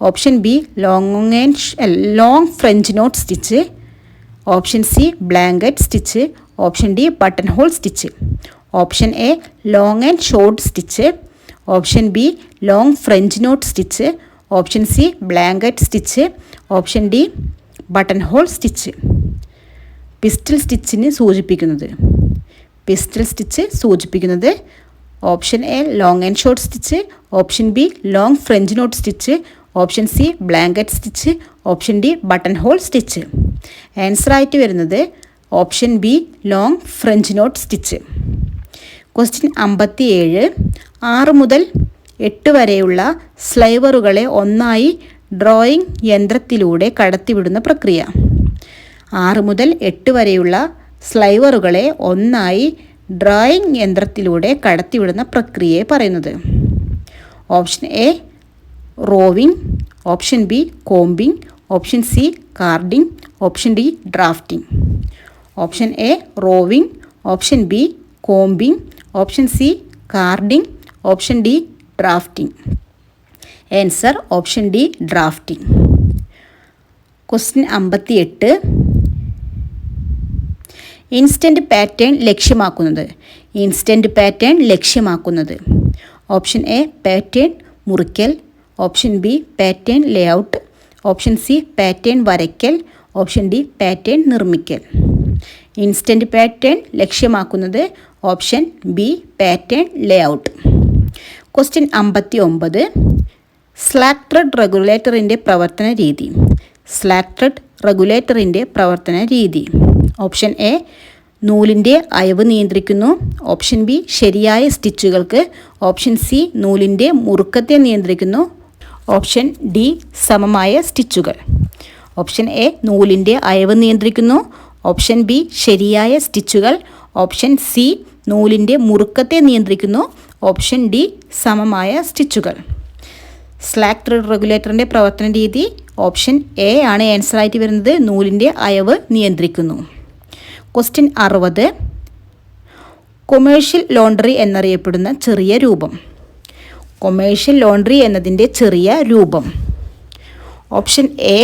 option B long French knot stitch, option C blanket stitch, option D button hole stitch. Option A long and short stitch, option B long French knot stitch, option C blanket stitch, option D button hole stitch. Pistol stitch സൂചിപ്പിക്കുന്നത് option A long and short stitch, option B long French knot stitch, option C blanket stitch, option D button hole stitch. ആൻസറായിട്ട് വരുന്നത് option B long French knot stitch. Question 57 6 മുതൽ 8 വരെയുള്ള സ്ലൈവറുകളെ ഒന്നായി ഡ്രോയിങ് യന്ത്രത്തിലൂടെ കടത്തിവിടുന്ന പ്രക്രിയ. 6 മുതൽ 8 വരെയുള്ള സ്ലൈവറുകളെ ഒന്നായി ഡ്രോയിങ് യന്ത്രത്തിലൂടെ കടത്തിവിടുന്ന പ്രക്രിയയെ പറയുന്നത്. Option A roving, option B combing, option C carding, option D drafting. Option A roving, option B combing, option C carding, option D drafting. Answer option D drafting. Question 58 instant pattern ലക്ഷ്യമാക്കുന്നത്. ഓപ്ഷൻ എ പാറ്റേൺ മുറിക്കൽ, option B pattern layout, option C pattern വരയ്ക്കൽ, ഓപ്ഷൻ ഡി പാറ്റേൺ നിർമ്മിക്കൽ. ഇൻസ്റ്റൻറ്റ് പാറ്റേൺ ലക്ഷ്യമാക്കുന്നത് option B pattern layout. Question 59 slack thread റെഗുലേറ്ററിൻ്റെ പ്രവർത്തന രീതി. ഓപ്ഷൻ എ നൂലിൻ്റെ അയവ് നിയന്ത്രിക്കുന്നു, ഓപ്ഷൻ ബി ശരിയായ സ്റ്റിച്ചുകൾക്ക്, ഓപ്ഷൻ സി നൂലിൻ്റെ മുറുക്കത്തെ നിയന്ത്രിക്കുന്നു, ഓപ്ഷൻ ഡി സമമായ സ്റ്റിച്ചുകൾ. ഓപ്ഷൻ എ നൂലിൻ്റെ അയവ് നിയന്ത്രിക്കുന്നു, ഓപ്ഷൻ ബി ശരിയായ സ്റ്റിച്ചുകൾ, ഓപ്ഷൻ സി നൂലിൻ്റെ മുറുക്കത്തെ നിയന്ത്രിക്കുന്നു, ഓപ്ഷൻ ഡി സമമായ സ്റ്റിച്ചുകൾ. സ്ലാക്ക് ത്രെഡ് റെഗുലേറ്ററിൻ്റെ പ്രവർത്തന രീതി ഓപ്ഷൻ എ ആണ് ആൻസറായിട്ട് വരുന്നത്. നൂലിൻ്റെ അയവ് നിയന്ത്രിക്കുന്നു. ക്വസ്റ്റ്യൻ 60 കൊമേഴ്ഷ്യൽ ലോണ്ടറി എന്നറിയപ്പെടുന്ന ചെറിയ രൂപം. കൊമേഴ്ഷ്യൽ ലോണ്ടറി എന്നതിൻ്റെ ചെറിയ രൂപം. Option A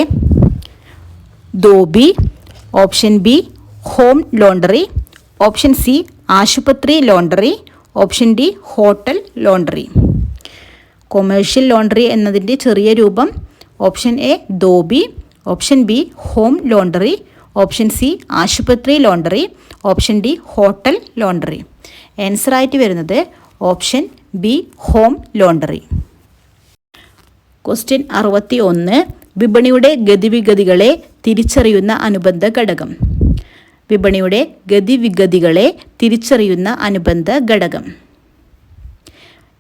dhobi, option B home laundry, option C ആശുപത്രി laundry, option D hotel laundry. Commercial laundry എന്നതിൻ്റെ ചെറിയ രൂപം option A dhobi, option B home laundry, option C ആശുപത്രി laundry, option D hotel laundry. ആൻസറായിട്ട് വരുന്നത് option B home laundry. Question 61 വിപണിയുടെ ഗതിവിഗതികളെ തിരിച്ചറിയുന്ന അനുബന്ധ ഘടകം. വിപണിയുടെ ഗതിവിഗതികളെ തിരിച്ചറിയുന്ന അനുബന്ധ ഘടകം.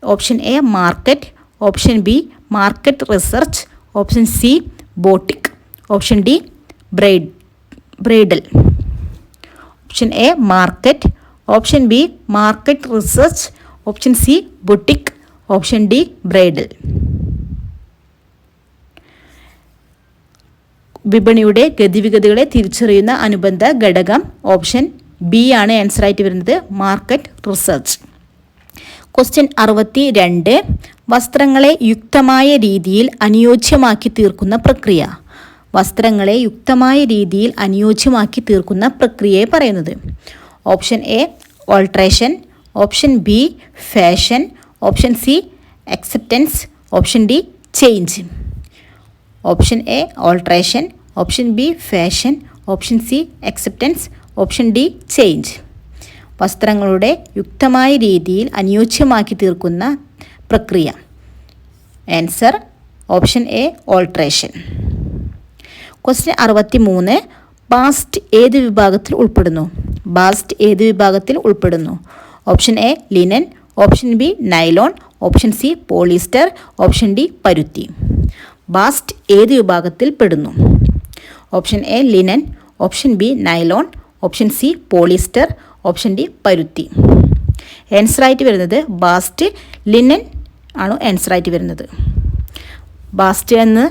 Option A market, option B market research, option C boutique, option D bridal. Option A market, option B market research, option C boutique, option D bridal. വിപണിയുടെ ഗതിവിഗതികളെ തിരിച്ചറിയുന്ന അനുബന്ധ ഘടകം ഓപ്ഷൻ ബി ആണ് ആൻസർ ആയിട്ട് വരുന്നത്, മാർക്കറ്റ് റിസർച്ച്. ക്വസ്റ്റ്യൻ 62. വസ്ത്രങ്ങളെ യുക്തമായ രീതിയിൽ അനുയോജ്യമാക്കി തീർക്കുന്ന പ്രക്രിയ. വസ്ത്രങ്ങളെ യുക്തമായ രീതിയിൽ അനുയോജ്യമാക്കി തീർക്കുന്ന പ്രക്രിയയെ പറയുന്നത്. Option A alteration, option B fashion, option C acceptance, option D change. Option A alteration, option B fashion, option C acceptance, option D change. വസ്ത്രങ്ങളുടെ യുക്തമായ രീതിയിൽ അനുയോജ്യമാക്കി തീർക്കുന്ന പ്രക്രിയ. Answer option A alteration. Question 63. Bast ഏത് വിഭാഗത്തിൽ ഉൾപ്പെടുന്നു? ബാസ്റ്റ് ഏത് വിഭാഗത്തിൽ ഉൾപ്പെടുന്നു? Option A linen, option B nylon, option C polyester, option D പരുത്തി. ബാസ്റ്റ് ഏത് വിഭാഗത്തിൽ പെടുന്നു? Option A linen, option B nylon, option C polyester, option D പരുത്തി. ആൻസറായിട്ട് വരുന്നത് ബാസ്റ്റ് ലിനൻ ആണ് ആൻസറായിട്ട് വരുന്നത്. ബാസ്റ്റ് എന്ന്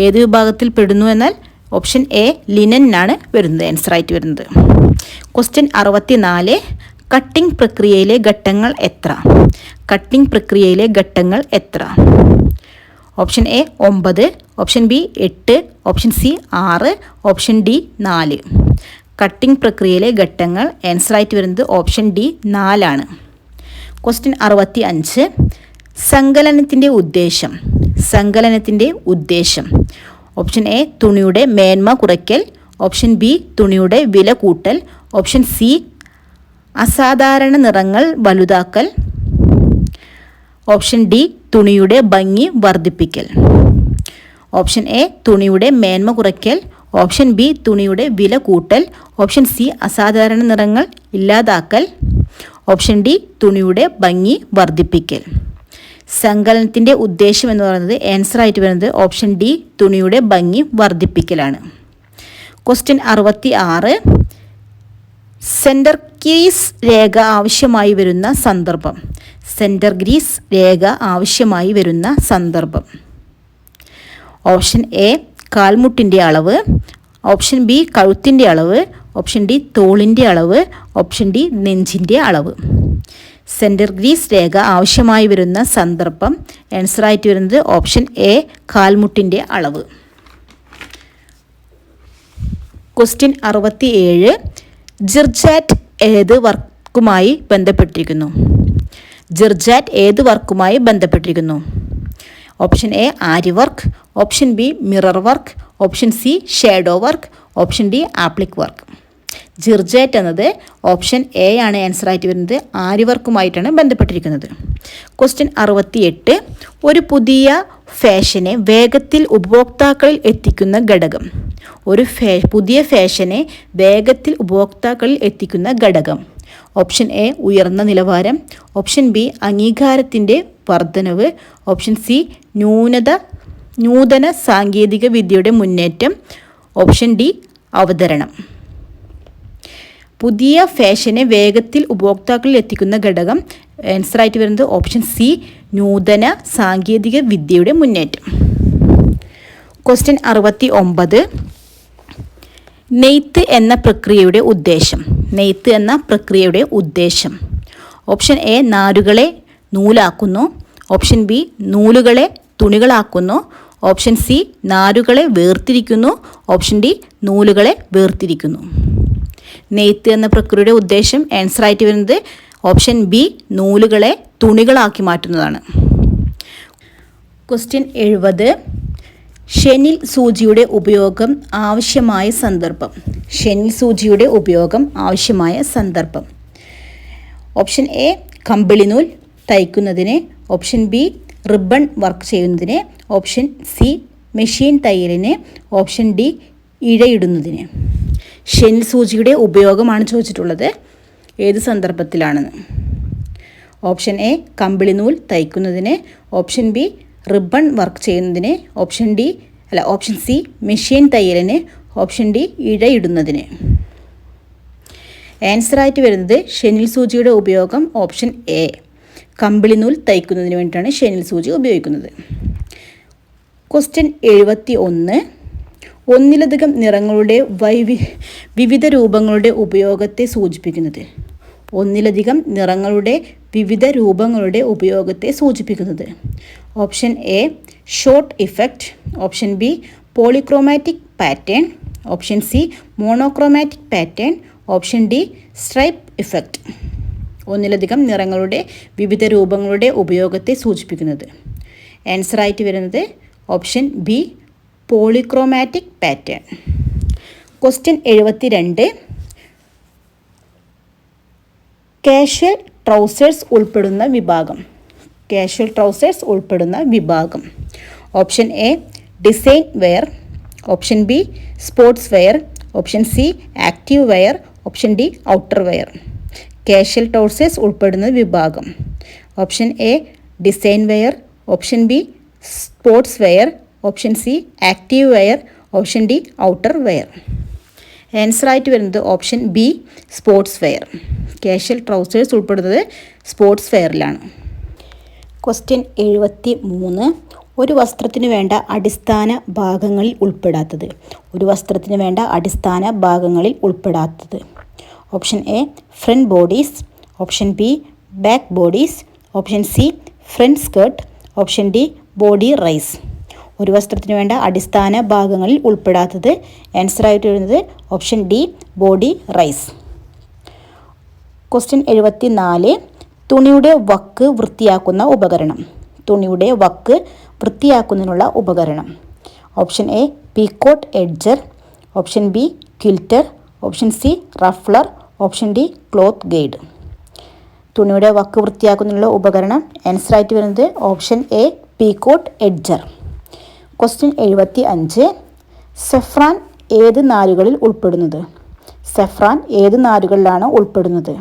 ഏത് വിഭാഗത്തിൽ പെടുന്നു എന്നാൽ ഓപ്ഷൻ എ ലിനനാണ് വരുന്നത് ആൻസറായിട്ട് വരുന്നത്. ക്വസ്റ്റ്യൻ 64. കട്ടിംഗ് പ്രക്രിയയിലെ ഘട്ടങ്ങൾ എത്ര? കട്ടിംഗ് പ്രക്രിയയിലെ ഘട്ടങ്ങൾ എത്ര? Option A 9, option B 8, option C 6, option D 4. Cutting പ്രക്രിയയിലെ ഘട്ടങ്ങൾ ആൻസറായിട്ട് വരുന്നത് ഓപ്ഷൻ ഡി 4 ആണ്. ക്വസ്റ്റ്യൻ 65. സങ്കലനത്തിൻ്റെ ഉദ്ദേശം. സങ്കലനത്തിൻ്റെ ഉദ്ദേശം. ഓപ്ഷൻ എ തുണിയുടെ മേന്മ കുറയ്ക്കൽ, ഓപ്ഷൻ ബി തുണിയുടെ വില കൂട്ടൽ, ഓപ്ഷൻ സി അസാധാരണ നിറങ്ങൾ വലുതാക്കൽ, ഓപ്ഷൻ ഡി തുണിയുടെ ഭംഗി വർദ്ധിപ്പിക്കൽ. ഓപ്ഷൻ എ തുണിയുടെ മേന്മ കുറയ്ക്കൽ, ഓപ്ഷൻ ബി തുണിയുടെ വില കൂട്ടൽ, ഓപ്ഷൻ സി അസാധാരണ നിറങ്ങൾ ഇല്ലാതാക്കൽ, ഓപ്ഷൻ ഡി തുണിയുടെ ഭംഗി വർദ്ധിപ്പിക്കൽ. സങ്കലനത്തിൻ്റെ ഉദ്ദേശം എന്ന് പറയുന്നത് ആൻസറായിട്ട് വരുന്നത് ഓപ്ഷൻ ഡി തുണിയുടെ ഭംഗി വർദ്ധിപ്പിക്കലാണ്. ക്വസ്റ്റ്യൻ 66. സെൻറ്റർ ഗ്രീസ് രേഖ ആവശ്യമായി വരുന്ന സന്ദർഭം. സെൻറ്റർ ഗ്രീസ് രേഖ ആവശ്യമായി വരുന്ന സന്ദർഭം. ഓപ്ഷൻ എ കാൽമുട്ടിൻ്റെ അളവ്, ഓപ്ഷൻ ബി കഴുത്തിൻ്റെ അളവ്, ഓപ്ഷൻ ഡി തോളിൻ്റെ അളവ്, ഓപ്ഷൻ ഡി നെഞ്ചിൻ്റെ അളവ്. സെൻറ്റർ ഗ്രീസ് രേഖ ആവശ്യമായി വരുന്ന സന്ദർഭം ആൻസറായിട്ട് വരുന്നത് ഓപ്ഷൻ എ കാൽമുട്ടിൻ്റെ അളവ്. ക്വസ്റ്റ്യൻ 67. ജിർജാറ്റ് ഏത് വർക്കുമായി ബന്ധപ്പെട്ടിരിക്കുന്നു? ജിർജാറ്റ് ഏത് വർക്കുമായി ബന്ധപ്പെട്ടിരിക്കുന്നു? Option A aari work, option B mirror work, option C shadow work, option D applique work. Georgette എന്നത് ഓപ്ഷൻ എ ആണ് ആൻസറായിട്ട് വരുന്നത്, ആരി വർക്കുമായിട്ടാണ് ബന്ധപ്പെട്ടിരിക്കുന്നത്. ക്വസ്റ്റ്യൻ 68. ഒരു പുതിയ ഫാഷനെ വേഗത്തിൽ ഉപഭോക്താക്കളിൽ എത്തിക്കുന്ന ഘടകം. ഒരു പുതിയ ഫാഷനെ വേഗത്തിൽ ഉപഭോക്താക്കളിൽ എത്തിക്കുന്ന ഘടകം. ഓപ്ഷൻ എ ഉയർന്ന നിലവാരം, ഓപ്ഷൻ ബി അംഗീകാരത്തിൻ്റെ വർധനവ്, ഓപ്ഷൻ സി നൂതന സാങ്കേതിക വിദ്യയുടെ മുന്നേറ്റം, ഓപ്ഷൻ ഡി അവതരണം. പുതിയ ഫാഷനെ വേഗത്തിൽ ഉപഭോക്താക്കളിൽ എത്തിക്കുന്ന ഘടകം ആൻസറായിട്ട് വരുന്നത് ഓപ്ഷൻ സി നൂതന സാങ്കേതിക വിദ്യയുടെ മുന്നേറ്റം. ക്വസ്റ്റ്യൻ 69. നെയ്ത്ത് എന്ന പ്രക്രിയയുടെ ഉദ്ദേശം. നെയ്ത്ത് എന്ന പ്രക്രിയയുടെ ഉദ്ദേശം. ഓപ്ഷൻ എ നാരുകളെ നൂലാക്കുന്നു, ഓപ്ഷൻ ബി നൂലുകളെ തുണികളാക്കുന്നു, ഓപ്ഷൻ സി നാരുകളെ വേർതിരിക്കുന്നു, ഓപ്ഷൻ ഡി നൂലുകളെ വേർതിരിക്കുന്നു. നെയ്ത്ത് എന്ന പ്രക്രിയയുടെ ഉദ്ദേശം ആൻസറായിട്ട് വരുന്നത് ഓപ്ഷൻ ബി നൂലുകളെ തുണികളാക്കി മാറ്റുന്നതാണ്. ക്വസ്റ്റ്യൻ 70. ഷെനിൽ സൂചിയുടെ ഉപയോഗം ആവശ്യമായ സന്ദർഭം. ഷെനിൽ സൂചിയുടെ ഉപയോഗം ആവശ്യമായ സന്ദർഭം. ഓപ്ഷൻ എ കമ്പിളിനൂൽ തയ്ക്കുന്നതിന്, ഓപ്ഷൻ ബി റിബൺ വർക്ക് ചെയ്യുന്നതിന്, ഓപ്ഷൻ സി മെഷീൻ തയ്യലിന്, ഓപ്ഷൻ ഡി ഇഴയിടുന്നതിന്. ഷെനിൽ സൂചിയുടെ ഉപയോഗമാണ് ചോദിച്ചിട്ടുള്ളത്, ഏത് സന്ദർഭത്തിലാണെന്ന്. ഓപ്ഷൻ എ കമ്പിളിനൂൽ തയ്ക്കുന്നതിന്, ഓപ്ഷൻ ബി റിബൺ വർക്ക് ചെയ്യുന്നതിന്, ഓപ്ഷൻ സി മെഷീൻ തയ്യലിന്, ഓപ്ഷൻ ഡി ഇഴയിടുന്നതിന്. ആൻസർ ആയിട്ട് വരുന്നത് ഷെനിൽ സൂചിയുടെ ഉപയോഗം ഓപ്ഷൻ എ. കമ്പിളി നൂൽ തയ്ക്കുന്നതിന് വേണ്ടിയിട്ടാണ് ഷെനിൽ സൂചി ഉപയോഗിക്കുന്നത്. ക്വസ്റ്റ്യൻ 71. ഒന്നിലധികം നിറങ്ങളുടെ വിവിധ രൂപങ്ങളുടെ ഉപയോഗത്തെ സൂചിപ്പിക്കുന്നത്. ഒന്നിലധികം നിറങ്ങളുടെ വിവിധ രൂപങ്ങളുടെ ഉപയോഗത്തെ സൂചിപ്പിക്കുന്നത്. Option A shot effect, option B polychromatic pattern, option C monochromatic pattern, option D stripe effect. ഒന്നിലധികം നിറങ്ങളുടെ വിവിധ രൂപങ്ങളുടെ ഉപയോഗത്തെ സൂചിപ്പിക്കുന്നത്. ആൻസർ ആയിട്ട് വരുന്നത് option B polychromatic pattern. Question 72. Casual trousers ഉൾപ്പെടുന്ന വിഭാഗം. കാഷ്വൽ ട്രൗസേഴ്സ് ഉൾപ്പെടുന്ന വിഭാഗം. Option A design wear, option B sports wear, option C active wear, option D outer wear. Casual trousers ഉൾപ്പെടുന്ന വിഭാഗം. Option A design wear, option B sports wear, option C active wear, option D outer wear. Answer ആയിട്ട് വരുന്നത് option B sports wear. Casual trousers ഉൾപ്പെടുന്നത് സ്പോർട്സ് വെയറിലാണ്. ക്വസ്റ്റ്യൻ 73. ഒരു വസ്ത്രത്തിന് വേണ്ട അടിസ്ഥാന ഭാഗങ്ങളിൽ ഉൾപ്പെടാത്തത്. ഒരു വസ്ത്രത്തിന് വേണ്ട അടിസ്ഥാന ഭാഗങ്ങളിൽ ഉൾപ്പെടാത്തത്. Option A front bodice, option B back bodice, option C front skirt, option D body rise. ഒരു വസ്ത്രത്തിന് വേണ്ട അടിസ്ഥാന ഭാഗങ്ങളിൽ ഉൾപ്പെടാത്തത്. ആൻസർ ആയിട്ട് വരുന്നത് option D body rise. Question 74. തുണിയുടെ വക്ക് വൃത്തിയാക്കുന്ന ഉപകരണം. തുണിയുടെ വക്ക് വൃത്തിയാക്കുന്നതിനുള്ള ഉപകരണം. Option A picot edger, option B quilter, option C ruffler, option D cloth guide. തുണിയുടെ വക്ക് വൃത്തിയാക്കുന്നതിനുള്ള ഉപകരണം. ആൻസർ ആയിട്ട് വരുന്നത് option A picot edger. Question 75. Zefran ഏത് നാരുകളിൽ ഉൾപ്പെടുന്നത്? സെഫ്രാൻ ഏത് നാരുകളിലാണ് ഉൾപ്പെടുന്നത്?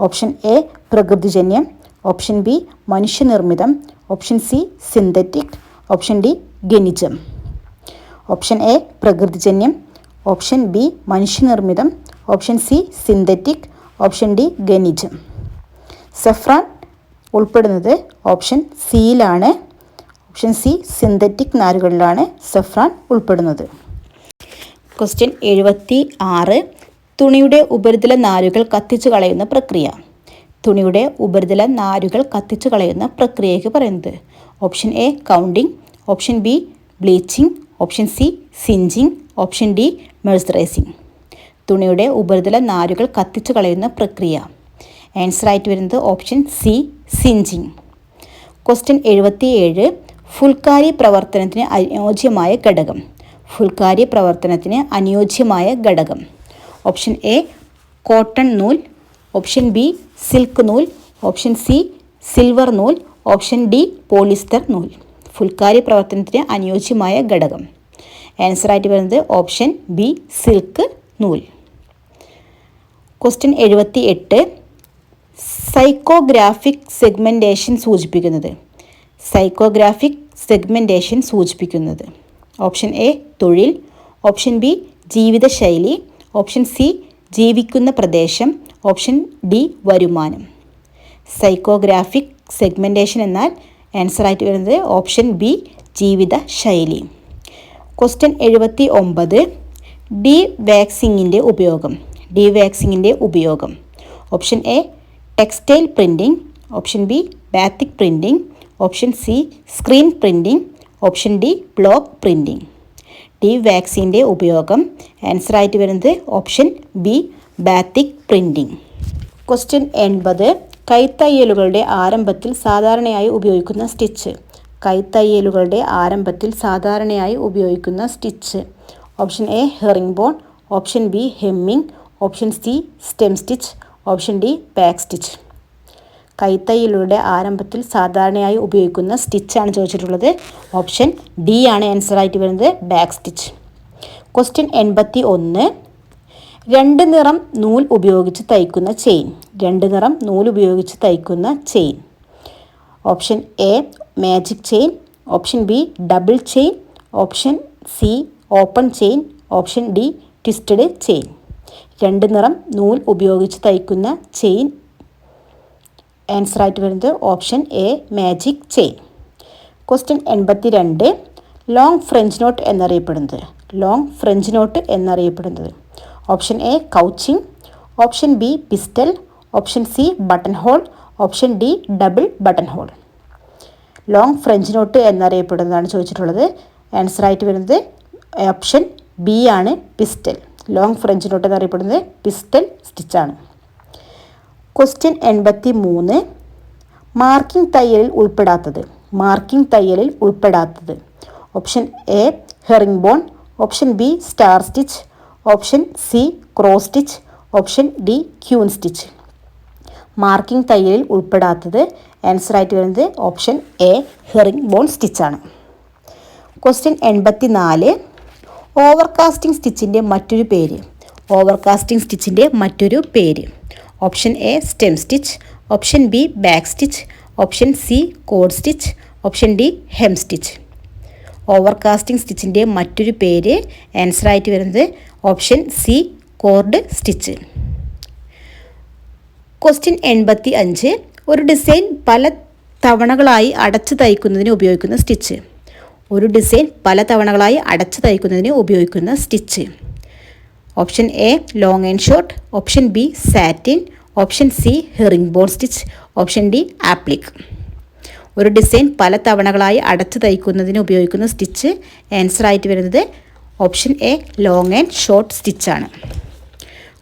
ഓപ്ഷൻ എ പ്രകൃതിജന്യം, ഓപ്ഷൻ ബി മനുഷ്യനിർമ്മിതം, option C synthetic, option D ഖനിജം. ഓപ്ഷൻ എ പ്രകൃതിജന്യം, ഓപ്ഷൻ ബി മനുഷ്യനിർമ്മിതം, option C synthetic, option D ഖനിജം. സെഫ്രാൻ ഉൾപ്പെടുന്നത് ഓപ്ഷൻ സിയിലാണ്. ഓപ്ഷൻ സി സിന്തറ്റിക് നാരുകളിലാണ് സെഫ്രാൻ ഉൾപ്പെടുന്നത്. ക്വസ്റ്റ്യൻ 76. തുണിയുടെ ഉപരിതല നാരുകൾ കത്തിച്ചു കളയുന്ന പ്രക്രിയ. തുണിയുടെ ഉപരിതല നാരുകൾ കത്തിച്ചു കളയുന്ന പ്രക്രിയയ്ക്ക് പറയുന്നത്. Option A counting, option B bleaching, option C singeing, option D mercerising. തുണിയുടെ ഉപരിതല നാരുകൾ കത്തിച്ചു കളയുന്ന പ്രക്രിയ. ആൻസർ ആയിട്ട് വരുന്നത് option C singeing. Question 77. Phulkari പ്രവർത്തനത്തിന് അനുയോജ്യമായ ഘടകം. ഫുൽക്കാരി പ്രവർത്തനത്തിന് അനുയോജ്യമായ ഘടകം. ഓപ്ഷൻ എ കോട്ടൺ നൂൽ, ഓപ്ഷൻ ബി സിൽക്ക് നൂൽ, ഓപ്ഷൻ സി സിൽവർ നൂൽ, ഓപ്ഷൻ ഡി പോളിസ്റ്റർ നൂൽ. ഫുൽക്കാരി പ്രവർത്തനത്തിന് അനുയോജ്യമായ ഘടകം. ആൻസർ ആയിട്ട് വരുന്നത് ഓപ്ഷൻ ബി സിൽക്ക് നൂൽ. ക്വസ്റ്റ്യൻ 78. സൈക്കോഗ്രാഫിക് സെഗ്മെൻറ്റേഷൻ സൂചിപ്പിക്കുന്നത്. സൈക്കോഗ്രാഫിക് സെഗ്മെൻറ്റേഷൻ സൂചിപ്പിക്കുന്നത്. ഓപ്ഷൻ എ തൊഴിൽ, ഓപ്ഷൻ ബി ജീവിതശൈലി, ഓപ്ഷൻ സി ജീവിക്കുന്ന പ്രദേശം, ഓപ്ഷൻ ഡി വരുമാനം. സൈക്കോഗ്രാഫിക് സെഗ്മെൻറ്റേഷൻ എന്നാൽ ആൻസർ ആയിട്ട് വരുന്നത് ഓപ്ഷൻ ബി ജീവിതശൈലി. ക്വസ്റ്റ്യൻ 79. ഡി വാക്സിങ്ങിൻ്റെ ഉപയോഗം. ഡി വാക്സിങ്ങിൻ്റെ ഉപയോഗം. Option A textile printing, option B batik printing, option C screen printing, option D block printing. ഡി വാക്സിൻ്റെ ഉപയോഗം. ആൻസർ ആയിട്ട് വരുന്നത് option B batik printing. Question 80. കൈത്തയ്യലുകളുടെ ആരംഭത്തിൽ സാധാരണയായി ഉപയോഗിക്കുന്ന സ്റ്റിച്ച്. കൈത്തയ്യലുകളുടെ ആരംഭത്തിൽ സാധാരണയായി ഉപയോഗിക്കുന്ന stitch. Option A herring bone, option B hemming, option C stem stitch, option D back stitch. കൈത്തയ്യലുകളുടെ ആരംഭത്തിൽ സാധാരണയായി ഉപയോഗിക്കുന്ന സ്റ്റിച്ചാണ് ചോദിച്ചിട്ടുള്ളത്. ഓപ്ഷൻ ഡി ആണ് ആൻസർ ആയിട്ട് വരുന്നത് ബാക്ക് സ്റ്റിച്ച്. ക്വസ്റ്റ്യൻ 81. രണ്ട് നിറം നൂൽ ഉപയോഗിച്ച് തയ്ക്കുന്ന ചെയിൻ. രണ്ട് നിറം നൂൽ ഉപയോഗിച്ച് തയ്ക്കുന്ന chain. Option A magic chain, option B double chain, option C open chain, option D twisted chain. 2 നിറം നൂൽ ഉപയോഗിച്ച് തയ്ക്കുന്ന ചെയിൻ. ആൻസർ ആയിട്ട് വരുന്നത് option A magic chain. Question 82. Long French knot എന്നറിയപ്പെടുന്നത്. Option A couching, option B pistol, option C button hole, option D double button hole. Long French knot എന്നറിയപ്പെടുന്നതാണ് ചോദിച്ചിട്ടുള്ളത്. ആൻസർ ആയിട്ട് വരുന്നത് ഓപ്ഷൻ ബി ആണ്, പിസ്റ്റൽ. ലോങ് ഫ്രഞ്ച് നോട്ട് എന്നറിയപ്പെടുന്നത് പിസ്റ്റൽ സ്റ്റിച്ചാണ്. ക്വസ്റ്റ്യൻ 83. മാർക്കിംഗ് തയ്യലിൽ ഉൾപ്പെടാത്തത്. Option A herring bone, option B star stitch, option C cross stitch, option D queen stitch. Marking തയ്യലിൽ ഉൾപ്പെടാത്തത് ആൻസർ ആയിട്ട് വരുന്നത് ഓപ്ഷൻ എ ഹെറിംഗ് ബോൺ സ്റ്റിച്ചാണ്. ക്വസ്റ്റ്യൻ 84. ഓവർകാസ്റ്റിംഗ് സ്റ്റിച്ചിൻ്റെ മറ്റൊരു പേര്. Option A stem stitch, option B back stitch, option C cord stitch, option D hem stitch. Overcasting സ്റ്റിച്ചിൻ്റെ മറ്റൊരു പേര് ആൻസർ ആയിട്ട് വരുന്നത് option C cord stitch. Question 85. ഒരു ഡിസൈൻ പല തവണകളായി അടച്ചു തയ്ക്കുന്നതിന് ഉപയോഗിക്കുന്ന stitch. Option A long and short, option B satin, option C herring bone stitch, option D applique. ഒരു ഡിസൈൻ പല തവണകളായി അടച്ചു തയ്ക്കുന്നതിന് ഉപയോഗിക്കുന്ന സ്റ്റിച്ച് ആൻസർ ആയിട്ട് വരുന്നത് option A long and short സ്റ്റിച്ചാണ്.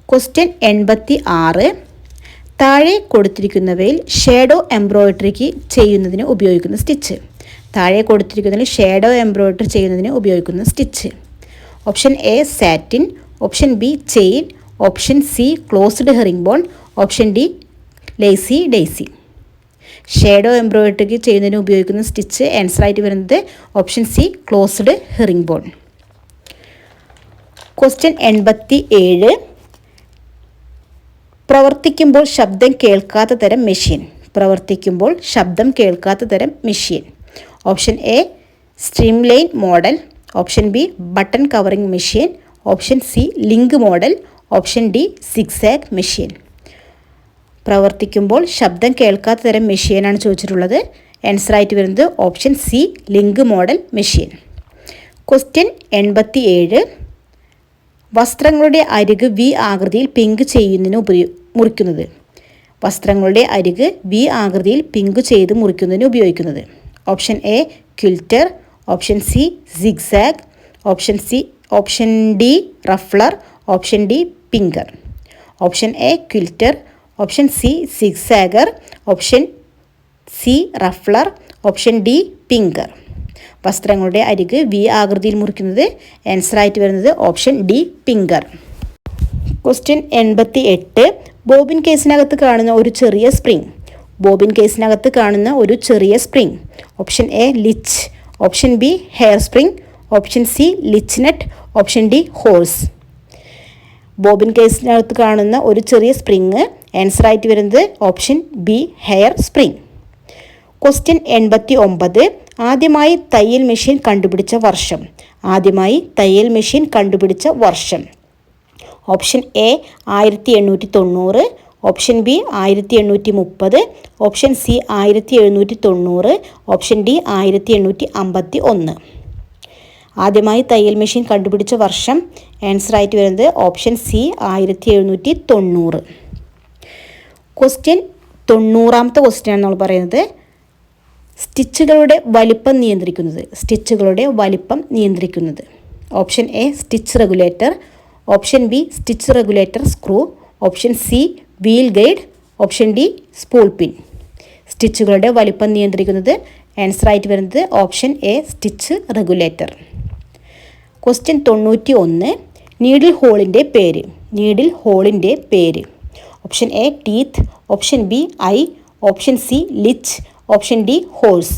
ക്വസ്റ്റ്യൻ 86. താഴെ കൊടുത്തിരിക്കുന്നവയിൽ ഷേഡോ എംബ്രോയിഡറിക്ക് ചെയ്യുന്നതിന് ഉപയോഗിക്കുന്ന stitch. Option A satin, option B chain, option C closed herring bone, option D lazy daisy. Shadow എംബ്രോയിഡറിക്ക് ചെയ്യുന്നതിന് ഉപയോഗിക്കുന്ന സ്റ്റിച്ച് ആൻസർ ആയിട്ട് വരുന്നത് option C closed herring bone. Question 87. പ്രവർത്തിക്കുമ്പോൾ ശബ്ദം കേൾക്കാത്ത തരം machine. Option A stream line model, option B button covering machine, option C link model, option D zigzag machine. പ്രവർത്തിക്കുമ്പോൾ ശബ്ദം കേൾക്കാത്ത തരം മെഷീനാണ് ചോദിച്ചിട്ടുള്ളത്. ആൻസർ ആയിട്ട് വരുന്നത് option C link model machine. Question 87. വസ്ത്രങ്ങളുടെ അരിക് വി ആകൃതിയിൽ പിങ്ക് ചെയ്യുന്നതിന് ഉപയോഗിക്കുന്നത്. Option A quilter, option C zigzag, option D ruffler, option D pinker. Option A quilter, option C zigzagger, option C ruffler, option D pinker. വസ്ത്രങ്ങളുടെ അരിക് വി ആകൃതിയിൽ മുറിക്കുന്നത് ആൻസർ ആയിട്ട് വരുന്നത് option D pinker. Question 88. Bobbin കേസിനകത്ത് കാണുന്ന ഒരു ചെറിയ spring. Option A latch, option B hair spring, option C latch net, option D horse. Bobbin കേസിനകത്ത് കാണുന്ന ഒരു ചെറിയ സ്പ്രിംഗ് ആൻസർ ആയിട്ട് വരുന്നത് option B hair spring. Question 89. ആദ്യമായി തയ്യൽ മെഷീൻ കണ്ടുപിടിച്ച വർഷം. Option A 1890, option B 1830, option C 1790, option D 1851. ആദ്യമായി തയ്യൽ മെഷീൻ കണ്ടുപിടിച്ച വർഷം ആൻസർ ആയിട്ട് വരുന്നത് ഓപ്ഷൻ സി 1790. ക്വസ്റ്റ്യൻ 90ാമത്തെ ക്വസ്റ്റ്യനാണ് നമ്മൾ പറയുന്നത്. സ്റ്റിച്ചുകളുടെ വലിപ്പം നിയന്ത്രിക്കുന്നത്. Option A stitch regulator, option B stitch regulator screw, option C wheel guide, option D spool pin. സ്റ്റിച്ചുകളുടെ വലിപ്പം നിയന്ത്രിക്കുന്നത് ആൻസർ ആയിട്ട് വരുന്നത് option A stitch regulator. Question 91. Needle ഹോളിൻ്റെ പേര്. Option A teeth, option B eye, option C latch, option D horse.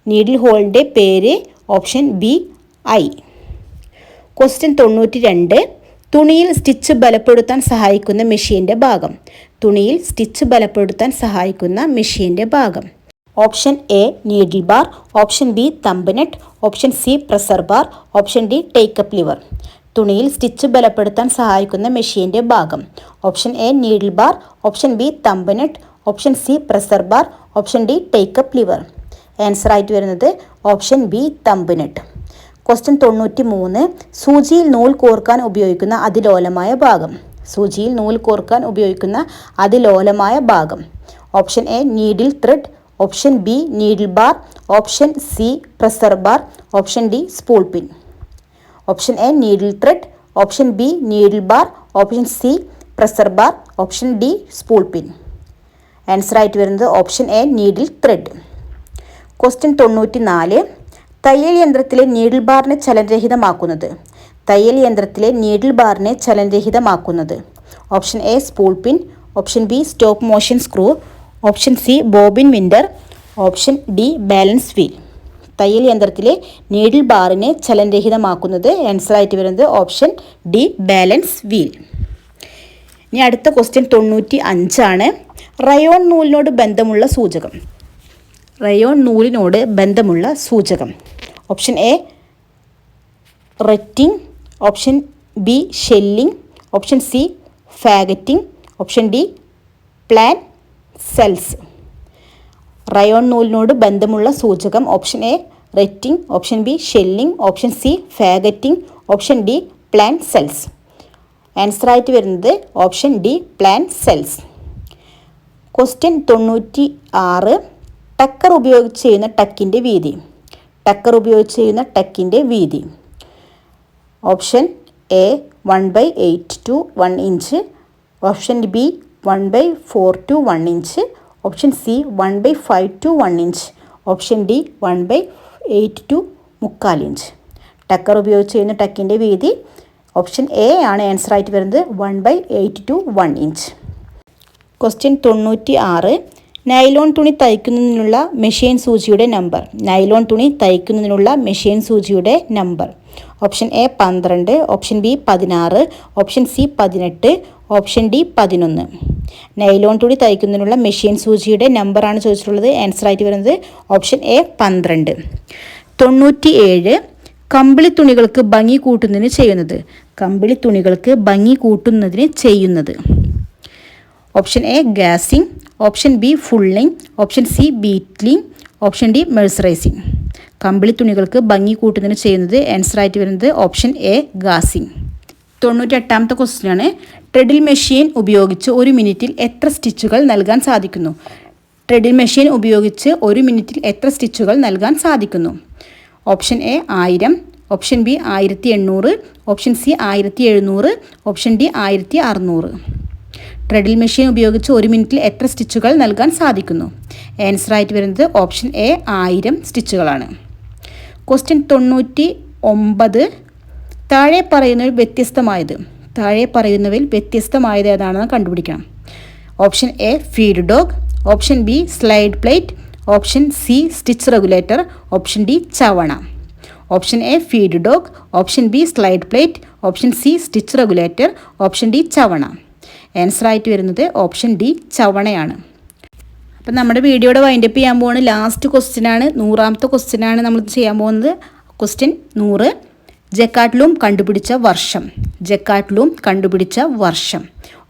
Needle ഹോളിൻ്റെ പേര് ഓപ്ഷൻ ബി ഐ. ക്വസ്റ്റ്യൻ 92. തുണിയിൽ സ്റ്റിച്ച് ബലപ്പെടുത്താൻ സഹായിക്കുന്ന മെഷീൻ്റെ ഭാഗം. Option A needle bar, option B thumb net, option C presser bar, option D take up liver. തുണിയിൽ സ്റ്റിച്ച് ബലപ്പെടുത്താൻ സഹായിക്കുന്ന മെഷീൻ്റെ ഭാഗം? Option A needle bar, option B thumb nut, option C presser bar, option D take up liver. Answer ആയിട്ട് വരുന്നത് ഓപ്ഷൻ ബി തമ്പ് നട്ട്. ക്വസ്റ്റ്യൻ 93. സൂചിയിൽ നൂൽ കോർക്കാൻ ഉപയോഗിക്കുന്ന അതിലോലമായ ഭാഗം. സൂചിയിൽ നൂൽ കോർക്കാൻ ഉപയോഗിക്കുന്ന അതിലോലമായ ഭാഗം. Option A needle thread, option B needle bar, option C presser bar, option D spool pin. Option A needle thread, option B needle bar, option C presser bar, option D spool pin. Answer ആയിട്ട് വരുന്നത് option A needle thread. Question 94. തയ്യൽ യന്ത്രത്തിലെ നീഡിൽ ബാറിനെ ചലനരഹിതമാക്കുന്നത്. തയ്യൽ യന്ത്രത്തിലെ നീഡിൽ ബാറിനെ ചലനരഹിതമാക്കുന്നത്. Option A spool pin, option B stop motion screw, option C bobbin winder, option D balance wheel. തയ്യൽ യന്ത്രത്തിലെ നീഡിൽ ബാറിനെ ചലനരഹിതമാക്കുന്നത്. ആൻസർ ആയിട്ട് വരുന്നത് ഓപ്ഷൻ ഡി ബാലൻസ് വീൽ. ഇനി അടുത്ത ക്വസ്റ്റ്യൻ 95 റയോൺ നൂലിനോട് ബന്ധമുള്ള സൂചകം. റയോൺ നൂലിനോട് ബന്ധമുള്ള സൂചകം. Option A retting, option B shelling, option C faggoting, option D plant cells. Rayon നൂലിനോട് ബന്ധമുള്ള സൂചകം. Option A retting, option B shelling, option C faggoting, option D plant cells. Answer ആയിട്ട് വരുന്നത് option D plant cells. Question 96. Tucker ഉപയോഗിച്ച് ചെയ്യുന്ന ടക്കിൻ്റെ വീതി. ടക്കർ ഉപയോഗിച്ച് ചെയ്യുന്ന ടക്കിൻ്റെ വീതി. Option A 1/8 to 1 inch, option B 1/4 to 1 inch, option C 1/5 to 1 inch, option D 1/8 to 3/4 inch. Decker ഉപയോഗിച്ച് ചെയ്യുന്ന ടക്കിൻ്റെ വീതി ഓപ്ഷൻ എ ആണ് ആൻസർ ആയിട്ട് വരുന്നത് 1/8 to 1 ഇഞ്ച്. ക്വസ്റ്റ്യൻ 96. നൈലോൺ തുണി തയ്ക്കുന്നതിനുള്ള മെഷീൻ സൂചിയുടെ നമ്പർ. നൈലോൺ തുണി തയ്ക്കുന്നതിനുള്ള മെഷീൻ സൂചിയുടെ number. Option A 12, option B 16, option C 18, option D 11. Nylon തുണി തയ്ക്കുന്നതിനുള്ള മെഷീൻ സൂചിയുടെ നമ്പറാണ് ചോദിച്ചിട്ടുള്ളത്. ആൻസർ ആയിട്ട് വരുന്നത് ഓപ്ഷൻ എ 12. 97. കമ്പിളി തുണികൾക്ക് ഭംഗി കൂട്ടുന്നതിന് ചെയ്യുന്നത്. കമ്പിളി തുണികൾക്ക് ഭംഗി കൂട്ടുന്നതിന് ചെയ്യുന്നത്. Option A gassing, option B fulling, option C beetling, option D mercerising. കമ്പിളി തുണികൾക്ക് ഭംഗി കൂട്ടുന്നതിന് ചെയ്യുന്നത്. ആൻസർ ആയിട്ട് വരുന്നത് ഓപ്ഷൻ എ ഗാസിംഗ്. 98ാമത്തെ ക്വസ്റ്റ്യൻ ആണ്. ട്രെഡിൽ മെഷീൻ ഉപയോഗിച്ച് 1 മിനിറ്റിൽ എത്ര സ്റ്റിച്ചുകൾ നൽകാൻ സാധിക്കുന്നു? ട്രെഡിൽ മെഷീൻ ഉപയോഗിച്ച് 1 മിനിറ്റിൽ എത്ര സ്റ്റിച്ചുകൾ നൽകാൻ സാധിക്കുന്നു? Option A 1000, option B 1800, option C 1700, option D 1600. Treadle machine ഉപയോഗിച്ച് 1 മിനിറ്റിൽ എത്ര സ്റ്റിച്ചുകൾ നൽകാൻ സാധിക്കുന്നു? ആൻസർ ആയിട്ട് വരുന്നത് ഓപ്ഷൻ എ 1000 സ്റ്റിച്ചുകളാണ്. ക്വസ്റ്റ്യൻ 99. താഴെ പറയുന്നവയിൽ വ്യത്യസ്തമായത്. താഴെ പറയുന്നവയിൽ വ്യത്യസ്തമായത് ഏതാണെന്ന് കണ്ടുപിടിക്കണം. Option A feed dog, option B slide plate, option C stitch regulator, option D ചവണ. Option A feed dog, option B slide plate, option C stitch regulator, option D ചവണ. ആൻസർ ആയിട്ട് വരുന്നത് ഓപ്ഷൻ ഡി ചവണയാണ്. അപ്പം നമ്മുടെ വീഡിയോയുടെ വൈൻഡപ്പ് ചെയ്യാൻ പോകുന്നത് ലാസ്റ്റ് ക്വസ്റ്റ്യനാണ്. 100ാമത്തെ ക്വസ്റ്റ്യനാണ് നമ്മൾ ചെയ്യാൻ പോകുന്നത്. ക്വസ്റ്റ്യൻ 100. ജക്കാർഡ് കണ്ടുപിടിച്ച വർഷം. ജക്കാർഡ് കണ്ടുപിടിച്ച വർഷം.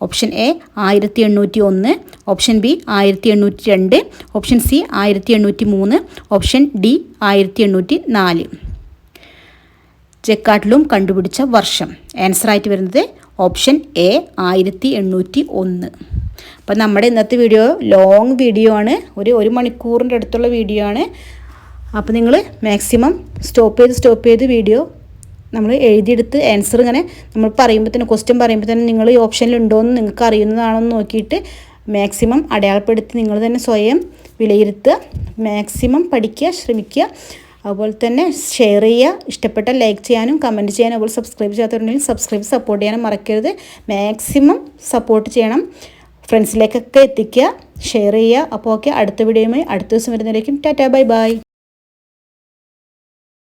Option A 1801, option B 1802, option C 1803, option D 1804. Jacquard കണ്ടുപിടിച്ച വർഷം. ആൻസർ ആയിട്ട് വരുന്നത് ഓപ്ഷൻ എ 1801. അപ്പം നമ്മുടെ ഇന്നത്തെ വീഡിയോ ലോങ് വീഡിയോ ആണ്. ഒരു മണിക്കൂറിൻ്റെ അടുത്തുള്ള വീഡിയോ ആണ്. അപ്പോൾ നിങ്ങൾ മാക്സിമം സ്റ്റോപ്പ് ചെയ്ത് വീഡിയോ നമ്മൾ എഴുതിയെടുത്ത് ആൻസർ ഇങ്ങനെ നമ്മൾ പറയുമ്പോൾ തന്നെ ക്വസ്റ്റ്യൻ പറയുമ്പോൾ തന്നെ നിങ്ങൾ ഈ ഓപ്ഷനിൽ ഉണ്ടോയെന്ന് നിങ്ങൾക്ക് അറിയുന്നതാണെന്ന് നോക്കിയിട്ട് മാക്സിമം അടയാളപ്പെടുത്തി നിങ്ങൾ തന്നെ സ്വയം വിലയിരുത്തുക. മാക്സിമം പഠിക്കുക, ശ്രമിക്കുക. അതുപോലെ തന്നെ ഷെയർ ചെയ്യുക, ഇഷ്ടപ്പെട്ട ലൈക്ക് ചെയ്യാനും കമൻറ്റ് ചെയ്യാനും അതുപോലെ സബ്സ്ക്രൈബ് ചെയ്യാത്തവരുണ്ടെങ്കിൽ സപ്പോർട്ട് ചെയ്യാനും മറക്കരുത്. മാക്സിമം സപ്പോർട്ട് ചെയ്യണം, ഫ്രണ്ട്സിലേക്കൊക്കെ എത്തിക്കുക, ഷെയർ ചെയ്യുക. അപ്പോൾ ഓക്കെ, അടുത്ത വീഡിയോയുമായി അടുത്ത ദിവസം വരുന്നതിലേക്കും ടാറ്റാ ബൈ ബൈ.